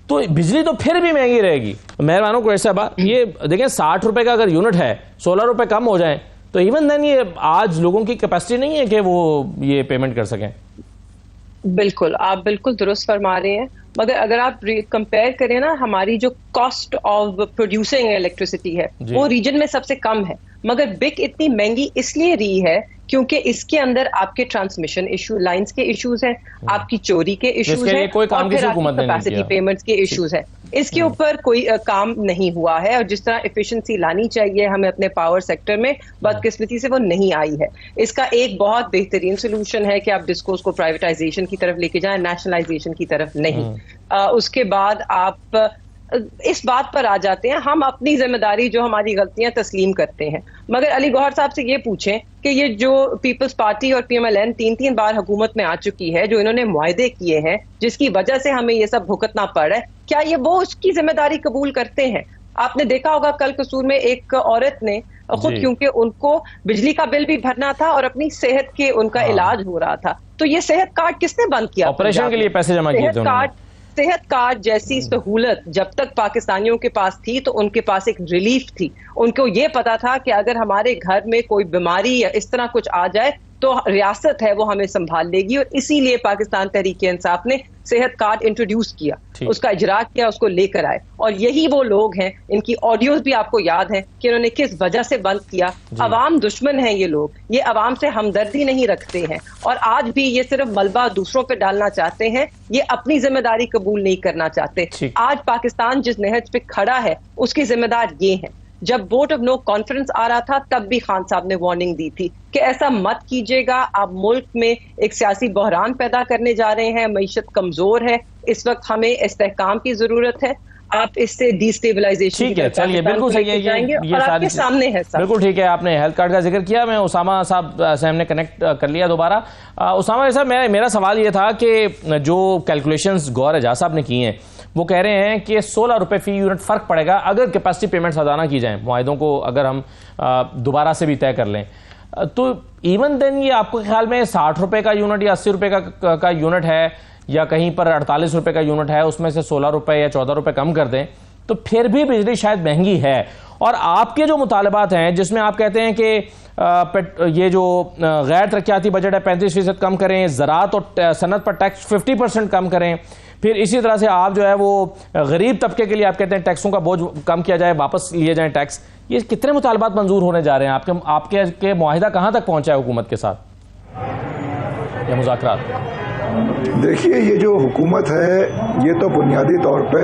[SPEAKER 1] तो बिजली तो फिर भी महंगी रहेगी। मेहरबानों को ऐसा बात ये देखें 60 रुपए का अगर यूनिट है 16 रुपए कम हो जाए तो इवन देन ये आज लोगों की कैपेसिटी नहीं है कि वो ये पेमेंट कर सकें।
[SPEAKER 2] बिल्कुल, आप बिल्कुल दुरुस्त फरमा रहे हैं, मगर अगर आप कंपेयर करें ना, हमारी जो कॉस्ट ऑफ प्रोड्यूसिंग इलेक्ट्रिसिटी है वो रीजन में सबसे कम है, मगर बिक इतनी महंगी इसलिए रही है क्योंकि इसके अंदर आपके ट्रांसमिशन इशू लाइंस के इश्यूज हैं, आपकी चोरी के इश्यूज हैं, और फिर आपकी कैपेसिटी पेमेंट्स के इश्यूज हैं। इसके ऊपर कोई काम नहीं हुआ है, और जिस तरह एफिशिएंसी लानी चाहिए हमें अपने पावर सेक्टर में, बदकिस्मती से वो नहीं आई है। इसका एक बहुत बेहतरीन सोल्यूशन है कि आप डिस्कोस को प्राइवेटाइजेशन की तरफ लेके जाएं, नेशनलाइजेशन की तरफ नहीं। उसके बाद आप इस बात पर आ जाते हैं, हम अपनी जिम्मेदारी जो हमारी गलतियां तस्लीम करते हैं, मगर अली गौहर साहब से ये पूछें कि ये जो पीपल्स पार्टी और PMLN 3 बार हुकूमत में आ चुकी है, जो इन्होंने मुआहदे किए हैं जिसकी वजह से हमें ये सब भुगतना पड़ रहा है, क्या ये वो उसकी जिम्मेदारी कबूल करते हैं? आपने देखा होगा कल कसूर में एक औरत ने खुद, क्योंकि उनको बिजली का बिल भी भरना था और अपनी सेहत के उनका इलाज हो रहा था, तो ये सेहत कार्ड किसने बंद किया?
[SPEAKER 1] ऑपरेशन के लिए पैसे जमा किए थे।
[SPEAKER 2] सेहत कार्ड जैसी सहूलत जब तक पाकिस्तानियों के पास थी तो उनके पास एक रिलीफ थी, उनको ये पता था कि अगर हमारे घर में कोई बीमारी या इस तरह कुछ आ जाए तो रियासत है वो हमें संभाल लेगी। और इसीलिए पाकिस्तान तहरीक-ए-इंसाफ ने सेहत कार्ड इंट्रोड्यूस किया, उसका इजरा किया, उसको लेकर आए। और यही वो लोग हैं, इनकी ऑडियोज भी आपको याद है कि उन्होंने किस वजह से बंद किया। अवाम दुश्मन है ये लोग, ये अवाम से हमदर्दी नहीं रखते हैं और आज भी ये सिर्फ मलबा दूसरों पे डालना चाहते हैं, ये अपनी जिम्मेदारी कबूल नहीं करना चाहते। आज पाकिस्तान जिस नहज पे खड़ा है उसकी जिम्मेदार ये है। जब वोट ऑफ नो कॉन्फ्रेंस आ रहा था तब भी खान साहब ने वार्निंग दी थी कि ऐसा मत कीजिएगा, आप मुल्क में एक सियासी बहरान पैदा करने जा रहे हैं, मईशत कमजोर है, इस वक्त हमें इस्तेहकाम की जरूरत है, आप इससे डिस्टेबलाइजेशन।
[SPEAKER 1] ठीक है, चलिए, बिल्कुल सही है, ये
[SPEAKER 2] और आपके सामने है सब।
[SPEAKER 1] बिल्कुल ठीक है, आपने हेल्थ कार्ड का जिक्र किया। मैं उसामा साहब से हमने कनेक्ट कर लिया दोबारा। उसामा साहब, मेरा सवाल ये था कि जो कैलकुलेशंस गौर एजाज साहब ने की हैं वो कह रहे हैं कि 16 रुपये फी यूनिट फ़र्क पड़ेगा अगर कैपेसिटी पेमेंट्स अदा ना की जाएं, मुआहिदों को अगर हम दोबारा से भी तय कर लें। तो इवन देन ये आपके ख्याल में 60 रुपये का यूनिट या 80 रुपये का यूनिट है या कहीं पर 48 रुपये का यूनिट है, उसमें से 16 रुपये या 14 रुपये कम कर दें तो फिर भी बिजली शायद महंगी है। और आपके जो मुतालबात हैं जिसमें आप कहते हैं कि ये जो गैर तरक्याती बजट है 35% कम करें, ज़राअत और सनत पर टैक्स 50% कम करें, फिर इसी तरह से आप जो है वो गरीब तबके के लिए आप कहते हैं टैक्सों का बोझ कम किया जाए, वापस लिए जाएं टैक्स, ये कितने मुतालबात मंजूर होने जा रहे हैं? आपके मुआहिदा कहाँ तक पहुंचा है हुकूमत के साथ या मुज़ाकरात?
[SPEAKER 4] देखिए, ये जो हुकूमत है ये तो बुनियादी तौर पे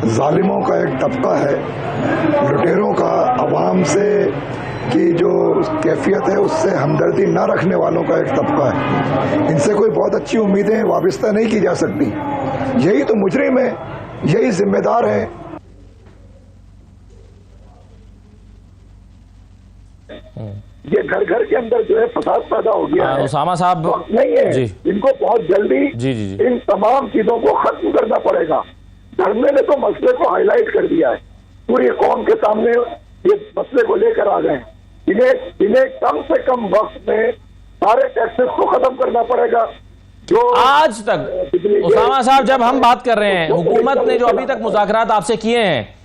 [SPEAKER 4] जालिमों का एक तबका है, लुटेरों का, अवाम से की जो कैफियत है उससे हमदर्दी ना रखने वालों का एक तबका है। इनसे कोई बहुत अच्छी उम्मीदें वाबिस्ता नहीं की जा सकती। यही तो मुजरिम है, यही जिम्मेदार है।
[SPEAKER 6] ये घर घर के अंदर जो है फसाद पैदा हो गया है।
[SPEAKER 1] उसामा साहब
[SPEAKER 6] नहीं है
[SPEAKER 1] जी,
[SPEAKER 6] इनको बहुत जल्दी
[SPEAKER 1] जी, जी, जी।
[SPEAKER 6] इन तमाम चीजों को खत्म करना पड़ेगा। धरने ने तो मसले को हाईलाइट कर दिया है, पूरी कौम के सामने ये मसले को लेकर आ गए। इन्हें कम से कम वक्त में सारे टैक्सेस को खत्म करना पड़ेगा। जो
[SPEAKER 1] आज तक उसामा साहब जब हम बात कर रहे हैं, हुकूमत ने जो अभी तक मुज़ाकरात आपसे किए हैं,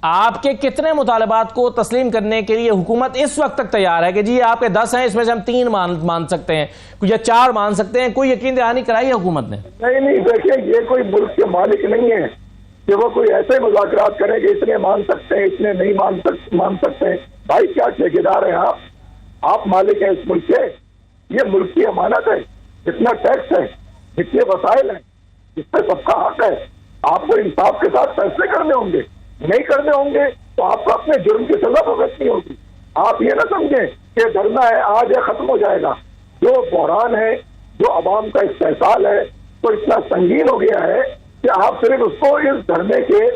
[SPEAKER 1] आपके कितने मुतालबात को तस्लीम करने के लिए हुकूमत इस वक्त तक तैयार है कि जी आपके 10 हैं, इसमें से हम 3 मान सकते हैं या 4 मान सकते हैं? कोई यकीन दहानी कराई है हुकूमत ने?
[SPEAKER 6] नहीं, देखिए, ये कोई मुल्क के मालिक नहीं है कि वो कोई ऐसे मुज़ाकरात करे कि इतने मान सकते हैं, इतने नहीं मान सकते हैं। भाई, क्या ठेकेदार हैं आप मालिक हैं इस मुल्क के। ये मुल्क की अमानत है, जितना टैक्स है, जितने वसाइल हैं, जिसपे सबका हक है, आपको इंसाफ के साथ फैसले करने होंगे। नहीं करने होंगे तो आपको अपने जुर्म की सजा भुगतनी होगी। आप ये ना समझें कि डरना है आज या खत्म हो जाएगा। जो बहरान है, जो अवाम का इस्तेहसाल है, तो इतना संगीन हो गया है कि आप सिर्फ उसको इस धरने के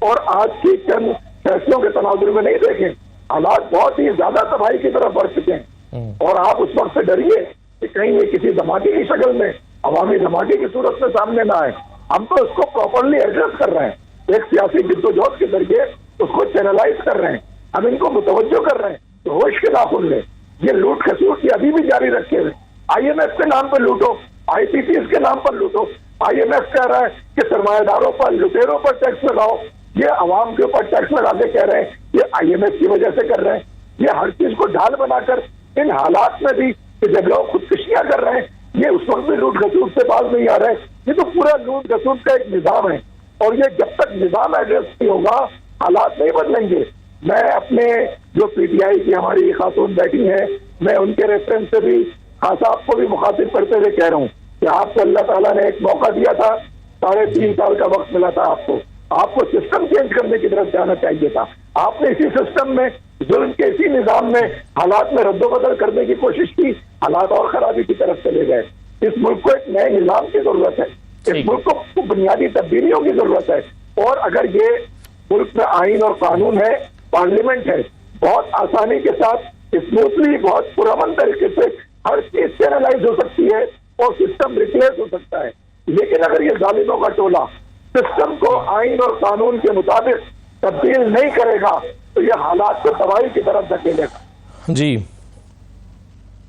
[SPEAKER 6] और आज की चंद फैसलों के तनाजुर में नहीं देखें। हालात बहुत ही ज्यादा तबाही की तरफ बढ़ चुके हैं और आप उस वक्त से डरिए कि कहीं ये किसी धमाके की शक्ल में, अवामी धमाके की सूरत में सामने ना आए। हम तो उसको प्रॉपरली एड्रेस कर रहे हैं, एक सियासी जिद्दोजहद के जरिए उसको चैनलाइज कर रहे हैं, हम इनको मुतवज्जो कर रहे हैं तो होश के नाखुन ले। ये लूट खसूट अभी भी जारी रखे हुए, IMF के नाम पर लूटो, IPPs के नाम पर लूटो। IMF कह रहा है कि सरमायादारों पर, लुटेरों पर टैक्स लगाओ, ये अवाम के ऊपर टैक्स लगाते कह रहे हैं ये IMF की वजह से कर रहे हैं। ये हर चीज को ढाल बनाकर इन हालात में भी जब लोग खुदकुशियां कर रहे हैं, ये उस वक्त भी लूट खसूट से बाज नहीं आ रहे। ये तो पूरा लूट खसूट का एक निजाम है और ये जब तक निजाम एड्रेस नहीं होगा हालात नहीं बदलेंगे। मैं अपने जो PTI की हमारी खातून बैठी है, मैं उनके रेफरेंस से भी खास आपको भी मुखातिब करते हुए कह रहा हूँ कि आपको अल्लाह ताला ने एक मौका दिया था, 3.5 साल का वक्त मिला था आपको सिस्टम चेंज करने की तरफ जाना चाहिए था। आपने इसी सिस्टम में, जुल्म के इसी निजाम में हालात में रद्दोबदल करने की कोशिश की, हालात और खराबी की तरफ चले गए। इस मुल्क को एक नए निजाम की जरूरत है, इस मुल्क को बुनियादी तब्दीलियों की जरूरत है। और अगर ये मुल्क में आइन और कानून है, पार्लियामेंट है, बहुत आसानी के साथ स्मूथली, बहुत पुरअमन तरीके से हर चीज चैनलाइज हो सकती है और सिस्टम रिप्लेस हो सकता है। लेकिन अगर ये जालिमों का टोला सिस्टम को आइन और कानून के मुताबिक तब्दील नहीं करेगा तो ये हालात को तबाही की तरफ धकेलेगा।
[SPEAKER 1] जी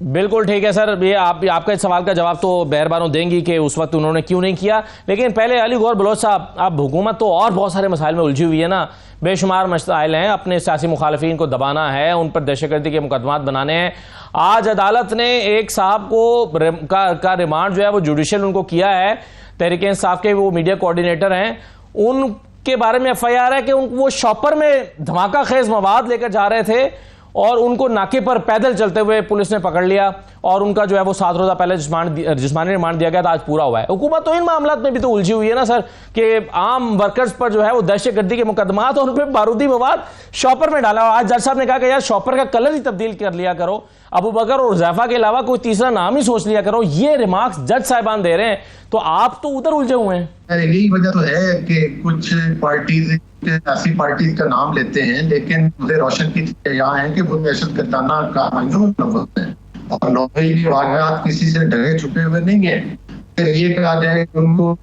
[SPEAKER 1] बिल्कुल ठीक है सर, ये आपका इस सवाल का जवाब तो मेहरबानों देंगी कि उस वक्त उन्होंने क्यों नहीं किया। लेकिन पहले अली गौहर बलोच साहब, अब हुकूमत तो और बहुत सारे मसाइल में उलझी हुई है ना, बेशुमार मसाइल हैं, अपने सियासी मुखालिफिन को दबाना है, उन पर दहशतगर्दी के मुकदमात बनाने हैं। आज अदालत ने एक साहब को का रिमांड जो है वो जुडिशियल उनको किया है, तहरीक इंसाफ के वो मीडिया कोऑर्डिनेटर हैं, उनके बारे में FIR है कि वो शॉपर में धमाका खेज मवाद लेकर जा रहे थे और उनको नाके पर पैदल चलते हुए पुलिस ने पकड़ लिया और उनका जो है वो 7 रोजा पहले जिस्मानी रिमांड दिया गया था, आज पूरा हुआ है। हुकूमत तो इन मामलों में भी तो उलझी हुई है ना सर, कि आम वर्कर्स पर जो है वो दहशतगर्दी के मुकदमात और उन पर बारूदी मवाद शॉपर में डाला। आज जज साहब ने कहा कि यार शॉपर का कलर ही तब्दील कर लिया करो, अबू बकर और हुज़ैफा के अलावा कोई तीसरा नाम ही सोच लिया करो। ये रिमार्क्स जज साहिबान दे रहे हैं, तो आप तो उधर उलझे हुए हैं।
[SPEAKER 3] यही वजह तो है कि कुछ पार्टीज ऐसी पार्टीज का नाम लेते हैं, लेकिन मुझे रोशन की यहाँ है कि वो दहशतगर्दाना कार्रवाइयों में मुलव्वस हैं और नौकरी के वाक़यात किसी से ढके छुपे हुए नहीं है। फिर ये कहा जाए कि उनको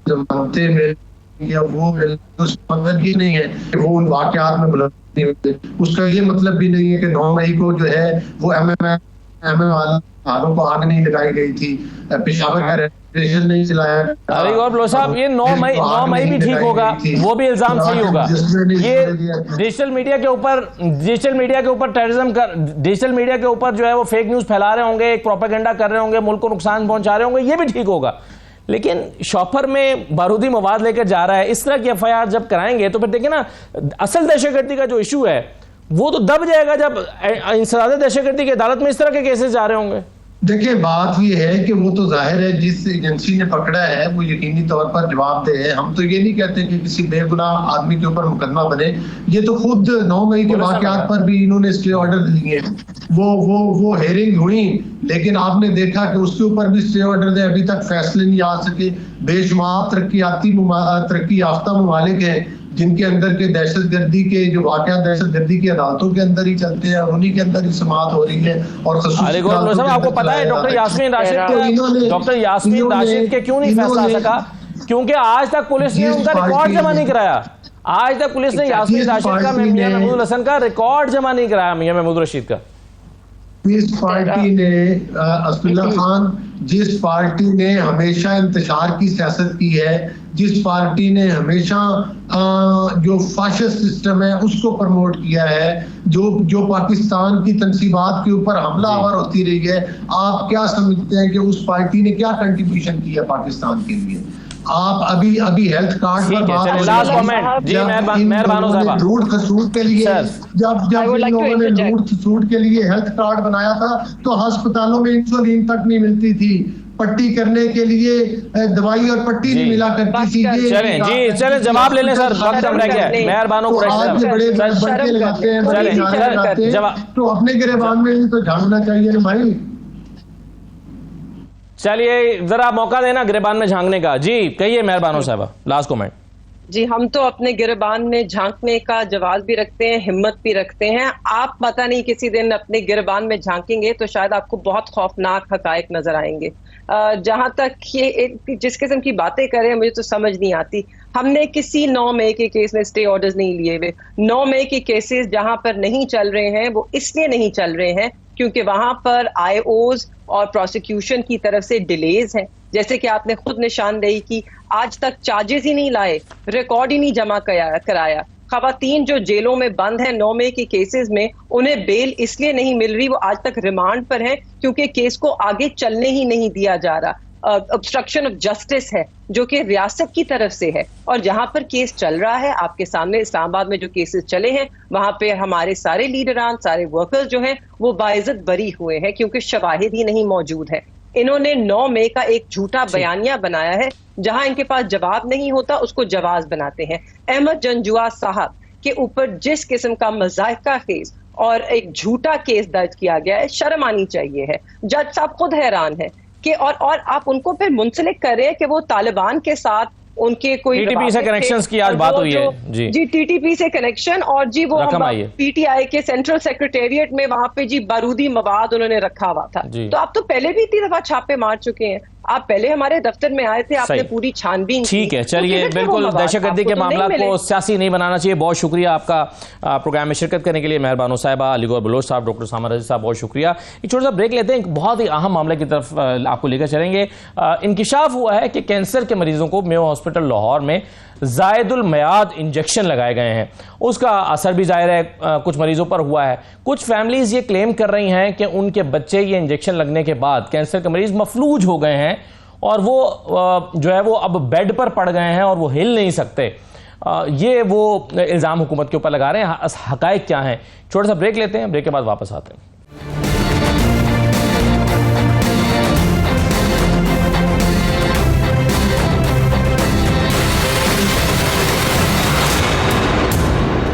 [SPEAKER 3] जो मानते में या वो मतलब ही नहीं है कि वो उन वाक़यात में मुलव्वस नहीं होते। उसका ये मतलब भी नहीं है कि 9 मई को जो है वो एमएम वालों को आग नहीं लगाई गई थी, पेशावर का रेजिस्ट्रेशन नहीं चलाया।
[SPEAKER 1] अरे गौर बलोच साहब, ये 9 मई भी ठीक होगा, वो भी इल्जाम सही होगा। ये डिजिटल मीडिया के ऊपर टेररिज्म कर, डिजिटल मीडिया के ऊपर जो है वो फेक न्यूज फैला रहे होंगे, एक प्रोपेगेंडा कर रहे होंगे, मुल्क को नुकसान पहुंचा रहे होंगे, ये भी ठीक होगा। लेकिन शॉपर में बारूदी मवाद लेकर जा रहा है, इस तरह की FIR जब कराएंगे तो फिर देखिए ना, असल दहशतगर्दी का जो इशू है वो तो दब जाएगा जब इंसदाद दहशतगर्दी की अदालत में इस तरह के केसेस जा रहे होंगे।
[SPEAKER 3] देखिए बात ये है कि वो तो जाहिर है जिस एजेंसी ने पकड़ा है वो यकीनी तौर पर जवाबदेह है। हम तो ये नहीं कहते कि किसी बेगुनाह आदमी के ऊपर मुकदमा बने। ये तो खुद 9 मई के वाकयात पर भी इन्होंने स्टे ऑर्डर दिए, वो हेयरिंग हुई, लेकिन आपने देखा कि उसके ऊपर भी स्टे ऑर्डर दे, अभी तक फैसले नहीं आ सके। बेशुमार तरक्की याफ्ता ममालिक हैं जिनके अंदर के दहशतगर्दी के जो वाकया दहशतगर्दी की अदालतों के अंदर ही चलते हैं, उन्हीं के अंदर ही समाअत हो रही है। और
[SPEAKER 1] आपको पता है डॉक्टर यास्मीन राशिद के क्यों नहीं फैसला आ सका? क्योंकि आज तक पुलिस ने उनका रिकॉर्ड जमा नहीं कराया। आज तक पुलिस ने यास्मीन राशिद का, मियां महमूद हसन का रिकॉर्ड जमा नहीं कराया, मियां महमूद रशीद का।
[SPEAKER 3] जिस पार्टी ने असदुल्ला खान, जिस पार्टी ने हमेशा इंतशार की सियासत की है, जिस पार्टी ने हमेशा जो फाशिस्ट सिस्टम है उसको प्रमोट किया है, जो पाकिस्तान की तनसीबात के ऊपर हमलावर होती रही है, आप क्या समझते हैं कि उस पार्टी ने क्या कंट्रीब्यूशन किया पाकिस्तान के लिए? आप अभी हेल्थ कार्ड पर बात, लूट खसूट के लिए जब लोगों ने लूट खसूट के लिए हेल्थ कार्ड बनाया था तो अस्पतालों में इंसुलिन तक नहीं मिलती थी, पट्टी करने के लिए दवाई और पट्टी नहीं मिला करती थी।
[SPEAKER 1] चलें जवाब ले लें सर, मेहरबानों को
[SPEAKER 3] बड़े बड़के लगाते हैं, तो अपने गिरबान में तो झाड़ना चाहिए ना भाई।
[SPEAKER 1] चलिए जरा मौका देना गिरबान में झांकने का। जी कहिए मेहरबानों साहब, लास्ट कमेंट।
[SPEAKER 2] जी हम तो अपने गिरबान में झांकने का जवाब भी रखते हैं, हिम्मत भी रखते हैं। आप पता नहीं किसी दिन अपने गिरबान में झांकेंगे तो शायद आपको बहुत खौफनाक हकायक नजर आएंगे। जहां तक ये जिस किस्म की बातें कर रहे हैं मुझे तो समझ नहीं आती। हमने किसी 9 मई के केस में स्टे ऑर्डर्स नहीं लिए हुए। 9 मई के केसेस जहां पर नहीं चल रहे हैं वो इसलिए नहीं चल रहे हैं क्योंकि वहां पर IOs और प्रोसिक्यूशन की तरफ से डिलेज हैं। जैसे कि आपने खुद निशानदेही की, आज तक चार्जेस ही नहीं लाए, रिकॉर्ड ही नहीं जमा कराया। खवातीन जो जेलों में बंद हैं 9 मई के केसेस में, उन्हें बेल इसलिए नहीं मिल रही, वो आज तक रिमांड पर हैं क्योंकि केस को आगे चलने ही नहीं दिया जा रहा। ऑब्स्ट्रक्शन ऑफ जस्टिस है जो कि रियासत की तरफ से है। और जहां पर केस चल रहा है आपके सामने, इस्लामाबाद में जो केसेस चले हैं वहां पे हमारे सारे लीडरान, सारे वर्कर्स जो हैं वो बाइज्जत बरी हुए हैं क्योंकि शवाहिद ही नहीं मौजूद है। इन्होंने 9 मई का एक झूठा बयानिया बनाया है, जहां इनके पास जवाब नहीं होता उसको जवाब बनाते हैं। अहमद जंजुआ साहब के ऊपर जिस किस्म का मजाइका केस और एक झूठा केस दर्ज किया गया है, शर्म आनी चाहिए है। जज साहब खुद हैरान है कि और आप उनको फिर मुंसलिक कर रहे हैं कि वो तालिबान के साथ उनके कोई
[SPEAKER 1] टीटीपी से कनेक्शंस की आज बात हुई है।
[SPEAKER 2] जी टीटीपी से कनेक्शन, और जी वो PTI के सेंट्रल सेक्रेटेरिएट में वहां पे जी बारूदी मवाद उन्होंने रखा हुआ था। तो आप तो पहले भी इतनी दफा छापे मार चुके हैं। आप पहले हमारे दफ्तर में आए थे, आपने पूरी छानबीन
[SPEAKER 1] ठीक है, चलिए बिल्कुल दहशतगर्दी के मामला को सियासी नहीं बनाना चाहिए। बहुत शुक्रिया आपका प्रोग्राम में शिरकत करने के लिए। मेहरबानो साहिबा, अलीगौर बलोच साहब, डॉक्टर सामर रजी साहब, बहुत शुक्रिया। एक छोटा सा ब्रेक लेते हैं, एक बहुत ही अहम मामले की तरफ आपको लेकर चलेंगे। इंकिशाफ हुआ है कि कैंसर के मरीजों को मेयो हॉस्पिटल लाहौर में जायदुल मयाद इंजेक्शन लगाए गए हैं। उसका असर भी जाहिर है कुछ मरीजों पर हुआ है। कुछ फैमिलीज ये क्लेम कर रही हैं कि उनके बच्चे ये इंजेक्शन लगने के बाद कैंसर के मरीज मफलूज हो गए हैं और वो जो है वो अब बेड पर पड़ गए हैं और वो हिल नहीं सकते। ये वो इल्ज़ाम हुकूमत के ऊपर लगा रहे हैं। हकायक क्या हैं? छोटा सा ब्रेक लेते हैं, ब्रेक के बाद वापस आते हैं।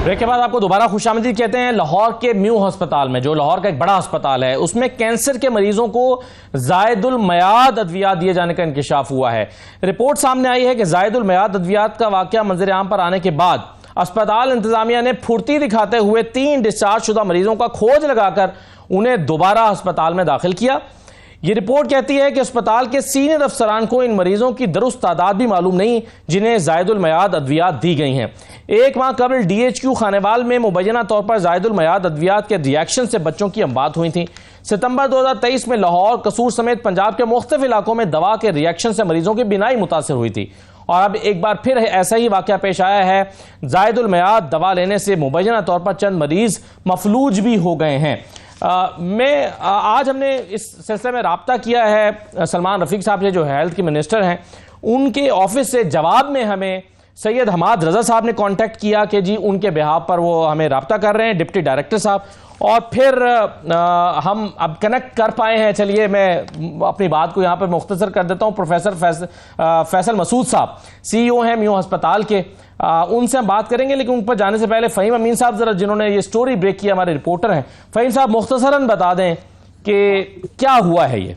[SPEAKER 1] ब्रेक के बाद आपको दोबारा खुशामदीद कहते हैं। लाहौर के म्यू अस्पताल में, जो लाहौर का एक बड़ा अस्पताल है, उसमें कैंसर के मरीजों को जायदुल मयाद अद्वियात दिए जाने का इंकिशाफ हुआ है। रिपोर्ट सामने आई है कि जायदुल मयाद अद्वियात का वाकया मंजर आम पर आने के बाद अस्पताल इंतजामिया ने फुर्ती दिखाते हुए 3 डिस्चार्ज शुदा मरीजों का खोज लगाकर उन्हें दोबारा अस्पताल में दाखिल किया। ये रिपोर्ट कहती है कि अस्पताल के सीनियर अफसरान को इन मरीजों की दुरुस्त तादाद भी मालूम नहीं जिन्हें जायदुल मयाद अद्वियात दी गई हैं। 1 माह कबल DHQ खानेवाल में मुबैना तौर पर जायदुल मयाद अद्वियात के रिएक्शन से बच्चों की अमवात हुई थी। सितंबर 2023 में लाहौर, कसूर समेत पंजाब के मुख्तलिफ इलाकों में दवा के रिएक्शन से मरीजों की बीनाई मुतासर हुई थी और अब एक बार फिर ऐसा ही वाकया पेश आया है। जायदुल मयाद दवा लेने से मुबैना तौर पर चंद मरीज मफलूज भी हो गए हैं। आज हमने इस सिलसिले में राब्ता किया है सलमान रफीक साहब से, जो हेल्थ के मिनिस्टर हैं। उनके ऑफिस से जवाब में हमें सैयद हमाद रजा साहब ने कांटेक्ट किया कि जी उनके बिहाफ पर वो हमें राब्ता कर रहे हैं, डिप्टी डायरेक्टर साहब, और फिर हम अब कनेक्ट कर पाए हैं। चलिए मैं अपनी बात को यहाँ पर मुख्तसर कर देता हूँ। प्रोफेसर फैसल मसूद साहब CEO हैं म्यू अस्पताल के, उनसे हम बात करेंगे, लेकिन उन पर जाने से पहले फ़हीम अमीन साहब जरा, जिन्होंने ये स्टोरी ब्रेक किया, हमारे रिपोर्टर हैं। फ़हीम साहब मुख्तसरन बता दें कि क्या हुआ है ये।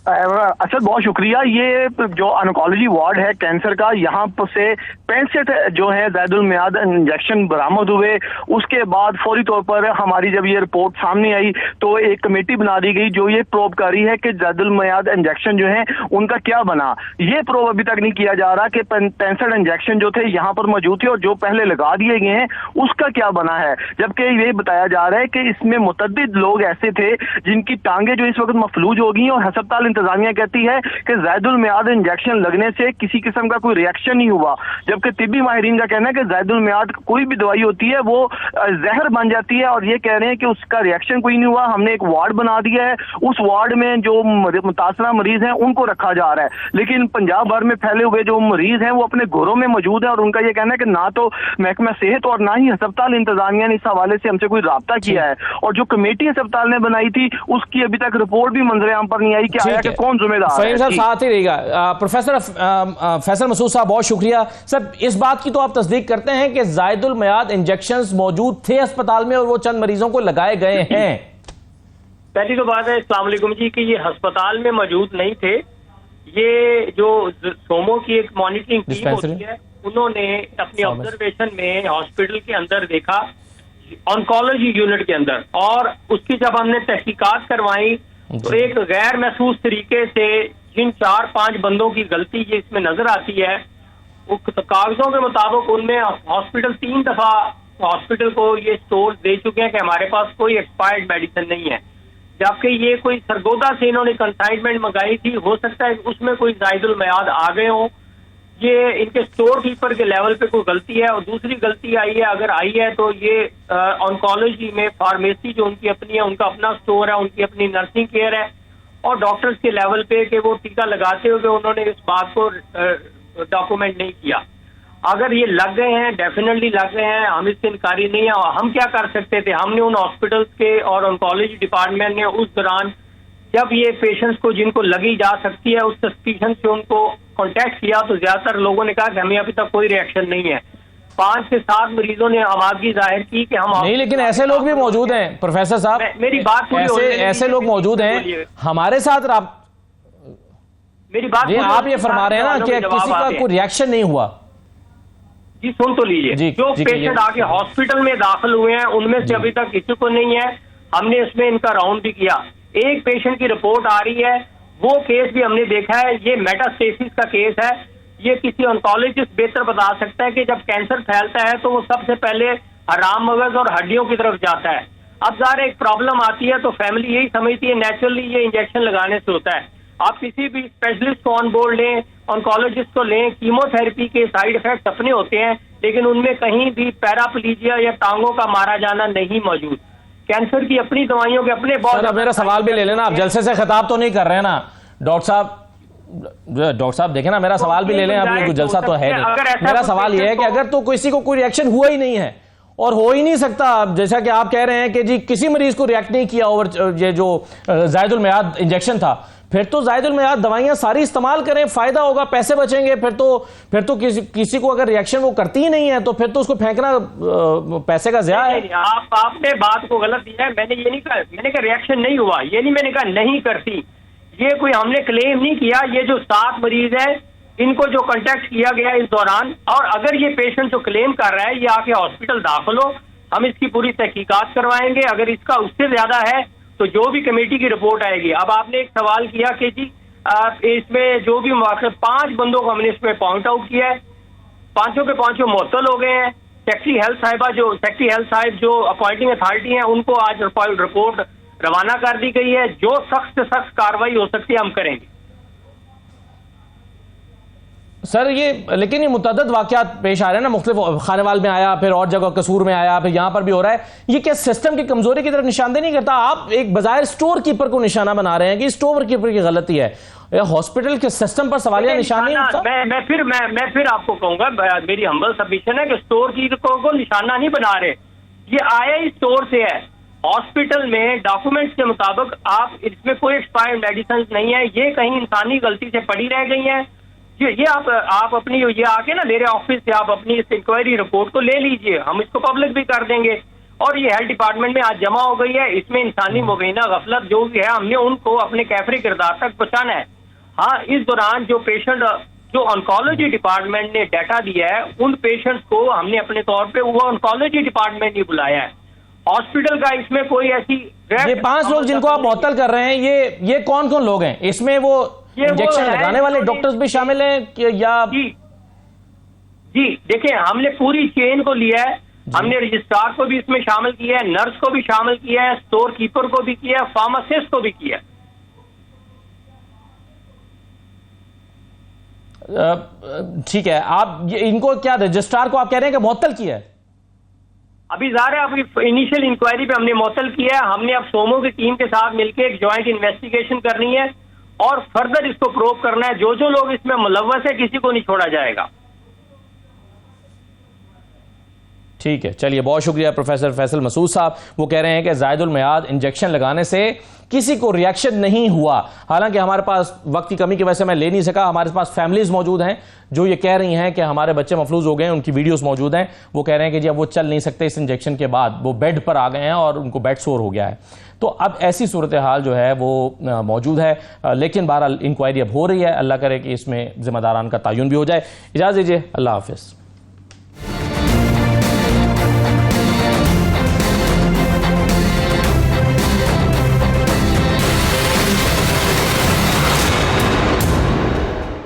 [SPEAKER 7] असद बहुत शुक्रिया। ये जो ऑन्कोलॉजी वार्ड है कैंसर का, यहाँ पर से 65 जो है जायदुल मियाद इंजेक्शन बरामद हुए। उसके बाद फौरी तौर पर हमारी जब ये रिपोर्ट सामने आई तो एक कमेटी बना दी गई जो ये प्रोब कर रही है कि जायदुल मियाद इंजेक्शन जो है उनका क्या बना। ये प्रोब अभी तक नहीं किया जा रहा कि 65 इंजेक्शन जो थे यहाँ पर मौजूद थे और जो पहले लगा दिए गए हैं उसका क्या बना है। जबकि ये बताया जा रहा है कि इसमें मुतअद्दिद लोग ऐसे थे जिनकी टांगे जो इस वक्त मफलूज हो गई और अस्पताल इंतजामिया कहती है कि जायदुल मियाद इंजेक्शन लगने से किसी किस्म का कोई रिएक्शन नहीं हुआ। जबकि तिब्बी माहिरीन का कहना है कि जायदुल मियाद कोई भी दवाई होती है वो जहर बन जाती है और ये कह रहे हैं कि उसका रिएक्शन कोई नहीं हुआ। हमने एक वार्ड बना दिया है, उस वार्ड में जो मुतासरा मरीज हैं उनको रखा जा रहा है, लेकिन पंजाब भर में फैले हुए जो मरीज हैं वो अपने घरों में मौजूद है और उनका ये कहना है कि ना तो महकमा सेहत और ना ही अस्पताल इंतजामिया ने इस हवाले से हमसे कोई राब्ता किया है। और जो कमेटी अस्पताल ने बनाई थी उसकी अभी तक रिपोर्ट भी मंजर आम पर नहीं आई कि आया कि कौन जिम्मेदार है।
[SPEAKER 1] साहब साथ ही रहेगा। प्रोफेसर फैसल मसूद साहब बहुत शुक्रिया। सर, इस बात की तो आप तस्दीक करते हैं कि जायदुल मयाद इंजेक्शंस मौजूद थे अस्पताल में और वो चंद मरीजों को लगाए गए हैं?
[SPEAKER 8] पहली तो बात है अस्सलाम वालेकुम जी कि ये अस्पताल में मौजूद नहीं थे। ये जो सोमो की एक मॉनिटरिंग टीम होती है उन्होंने अपनी ऑब्जर्वेशन में हॉस्पिटल के अंदर देखा, ऑन्कोलॉजी यूनिट के अंदर, और उसकी जब हमने तहकीकात करवाई तो एक गैर महसूस तरीके से जिन 4-5 बंदों की गलती ये इसमें नजर आती है, वो कागजों के मुताबिक उनमें हॉस्पिटल 3 दफा हॉस्पिटल को ये स्टोर दे चुके हैं कि हमारे पास कोई एक्सपायर्ड मेडिसिन नहीं है, जबकि ये कोई सरगोदा से इन्होंने कंसाइनमेंट मंगाई थी। हो सकता है उसमें कोई जायदुल मयाद आ गए हों, ये इनके स्टोर कीपर के लेवल पे कोई गलती है। और दूसरी गलती आई है, अगर आई है तो ये ऑन्कोलॉजी में फार्मेसी जो उनकी अपनी है, उनका अपना स्टोर है, उनकी अपनी नर्सिंग केयर है, और डॉक्टर्स के लेवल पे कि वो टीका लगाते हुए उन्होंने इस बात को डॉक्यूमेंट नहीं किया। अगर ये लग गए हैं, डेफिनेटली लग गए हैं, हम इससे इनकारी नहीं है। हम क्या कर सकते थे, हमने उन हॉस्पिटल्स के और ऑन्कोलॉजी डिपार्टमेंट ने उस दौरान जब ये पेशेंट्स को जिनको लगी जा सकती है उस सस्पिशन से उनको कांटेक्ट किया तो ज्यादातर लोगों ने कहा कि हमें अभी तक कोई रिएक्शन नहीं है। 5 से 7 मरीजों ने आमादगी जाहिर की कि हम
[SPEAKER 1] नहीं, लेकिन ऐसे लोग भी मौजूद हैं प्रोफेसर साहब,
[SPEAKER 8] मेरी बात
[SPEAKER 1] ऐसे लोग मौजूद हैं हमारे साथ।
[SPEAKER 8] मेरी बात
[SPEAKER 1] आप ये फरमा रहे हैं ना कि किसी का कोई रिएक्शन नहीं हुआ।
[SPEAKER 8] जी सुन तो लीजिए, जो पेशेंट आके हॉस्पिटल में दाखिल हुए हैं उनमें से अभी तक किसी को नहीं है। हमने इसमें इनका राउंड भी किया। एक पेशेंट की रिपोर्ट आ रही है वो केस भी हमने देखा है। ये मेटास्टेसिस का केस है। ये किसी ऑन्कोलॉजिस्ट बेहतर बता सकता है कि जब कैंसर फैलता है तो वो सबसे पहले हराम मगज और हड्डियों की तरफ जाता है। अब ज़ाहिर एक प्रॉब्लम आती है तो फैमिली यही समझती है नेचुरली ये इंजेक्शन लगाने से होता है। आप किसी भी स्पेशलिस्ट को ऑन बोर्ड लें, ऑन्कोलॉजिस्ट को लें, कीमोथेरेपी के साइड इफेक्ट अपने होते हैं, लेकिन उनमें कहीं भी पैराप्लीजिया या टांगों का मारा जाना नहीं मौजूद। कैंसर की अपनी दवाइयों के अपने बहुत।
[SPEAKER 1] अब मेरा सवाल भी ले लेना, आप जलसे से खिताब तो नहीं कर रहे हैं ना डॉक्टर साहब देखें ना, मेरा सवाल भी ले लें। अब ये जलसा तो है नहीं। मेरा सवाल ये है कि अगर तो किसी को कोई रिएक्शन हुआ ही नहीं है और हो ही नहीं सकता, जैसा कि आप कह रहे हैं कि जी किसी मरीज को रिएक्ट नहीं किया ओवर ये जो जायदुल मियाद इंजेक्शन था, फिर तो जायदुल मियाद दवाइयां सारी इस्तेमाल करें, फायदा होगा, पैसे बचेंगे। फिर तो किसी को अगर रिएक्शन वो करती ही नहीं है तो फिर तो उसको फेंकना पैसे का ज़िया है।
[SPEAKER 8] आपने बात को गलत दिया है। मैंने ये नहीं कहा, मैंने कहा रिएक्शन नहीं हुआ, ये नहीं मैंने कहा नहीं करती। ये कोई हमने क्लेम नहीं किया। ये जो 7 मरीज है इनको जो कांटेक्ट किया गया इस दौरान, और अगर ये पेशेंट जो क्लेम कर रहा है ये आके हॉस्पिटल दाखिल हो, हम इसकी पूरी तहकीकात करवाएंगे। अगर इसका उससे ज्यादा है तो जो भी कमेटी की रिपोर्ट आएगी। अब आपने एक सवाल किया कि जी इसमें जो भी 5 बंदों को हमने इसमें पॉइंट आउट किया है, पांचों के पांचों मुअत्तल हो गए हैं। सेक्रेटरी हेल्थ साहिब जो अपॉइंटिंग अथॉरिटी है उनको आज रिपोर्ट रवाना कर दी गई है। जो सख्त से सख्त कार्रवाई हो सकती है हम करेंगे।
[SPEAKER 1] सर लेकिन ये मुतअद्दिद वाक़यात पेश आ रहे हैं ना, मुख्तलिफ खानेवाल में आया, फिर और जगह कसूर में आया, फिर यहां पर भी हो रहा है। ये क्या सिस्टम की कमजोरी की तरफ निशानदेही नहीं करता? आप एक बजाय स्टोर कीपर को निशाना बना रहे हैं कि स्टोर कीपर की गलती है, हॉस्पिटल के सिस्टम पर सवालिया निशान नहीं उठता?
[SPEAKER 8] मैं फिर आपको कहूंगा, मेरी हम्बल सबमिशन है कि स्टोर कीपर को निशाना नहीं बना रहे। ये आया ही स्टोर से है। हॉस्पिटल में डॉक्यूमेंट्स के मुताबिक आप इसमें कोई एक्सपायर्ड मेडिसिन नहीं है। ये कहीं इंसानी गलती से पड़ी रह गई है। ये आप अपनी ये आके ना मेरे ऑफिस से आप अपनी इस इंक्वायरी रिपोर्ट को ले लीजिए, हम इसको पब्लिक भी कर देंगे। और ये हेल्थ डिपार्टमेंट में आज जमा हो गई है। इसमें इंसानी मुबीना गफलत जो भी है हमने उनको अपने कैफरी किरदार तक पहुंचाना है। हाँ, इस दौरान जो पेशेंट जो ऑन्कोलॉजी डिपार्टमेंट ने डाटा दिया है उन पेशेंट्स को हमने अपने तौर पे वो ऑन्कोलॉजी डिपार्टमेंट ने बुलाया है। हॉस्पिटल का इसमें कोई ऐसी
[SPEAKER 1] ये 5 लोग जिनको आप मुअत्तल कर रहे हैं, ये कौन कौन लोग हैं? इसमें वो इंजेक्शन लगाने वाले डॉक्टर्स भी शामिल हैं या?
[SPEAKER 8] जी देखिए, हमने पूरी चेन को लिया है। हमने रजिस्ट्रार को भी इसमें शामिल किया है, नर्स को भी शामिल किया है, स्टोर कीपर को भी किया है, फार्मासिस्ट को भी किया है।
[SPEAKER 1] ठीक है, आप इनको क्या रजिस्ट्रार को आप कह रहे हैं कि मुअत्तल किया है?
[SPEAKER 8] अभी ज़ाहिर है आपकी इनिशियल इंक्वायरी पे हमने मुअत्तल किया है। हमने अब सोमो की टीम के साथ मिलकर एक ज्वाइंट इन्वेस्टिगेशन करनी है और फर्दर इसको प्रूव करना है। जो लोग इसमें मुलव्वस है किसी को नहीं छोड़ा जाएगा।
[SPEAKER 1] ठीक है, चलिए, बहुत शुक्रिया प्रोफेसर फैसल मसूद साहब। वो कह रहे हैं कि जायदुल मियाद इंजेक्शन लगाने से किसी को रिएक्शन नहीं हुआ। हालांकि हमारे पास वक्त की कमी की वजह से मैं ले नहीं सका। हमारे पास फैमिलीज मौजूद हैं जो ये कह रही हैं कि हमारे बच्चे मफलूज हो गए हैं, उनकी वीडियोस मौजूद हैं। वो कह रहे हैं कि जी अब वो चल नहीं सकते इस इंजेक्शन के बाद, वो बेड पर आ गए हैं और उनको बेड सोर हो गया है। तो अब ऐसी सूरत हाल जो है वो मौजूद है। लेकिन बहरहाल इंक्वायरी अब हो रही है। अल्लाह करे कि इसमें जिम्मेदारान का तयन भी हो जाए। इजाज़त दीजिए, अल्लाह हाफिज़।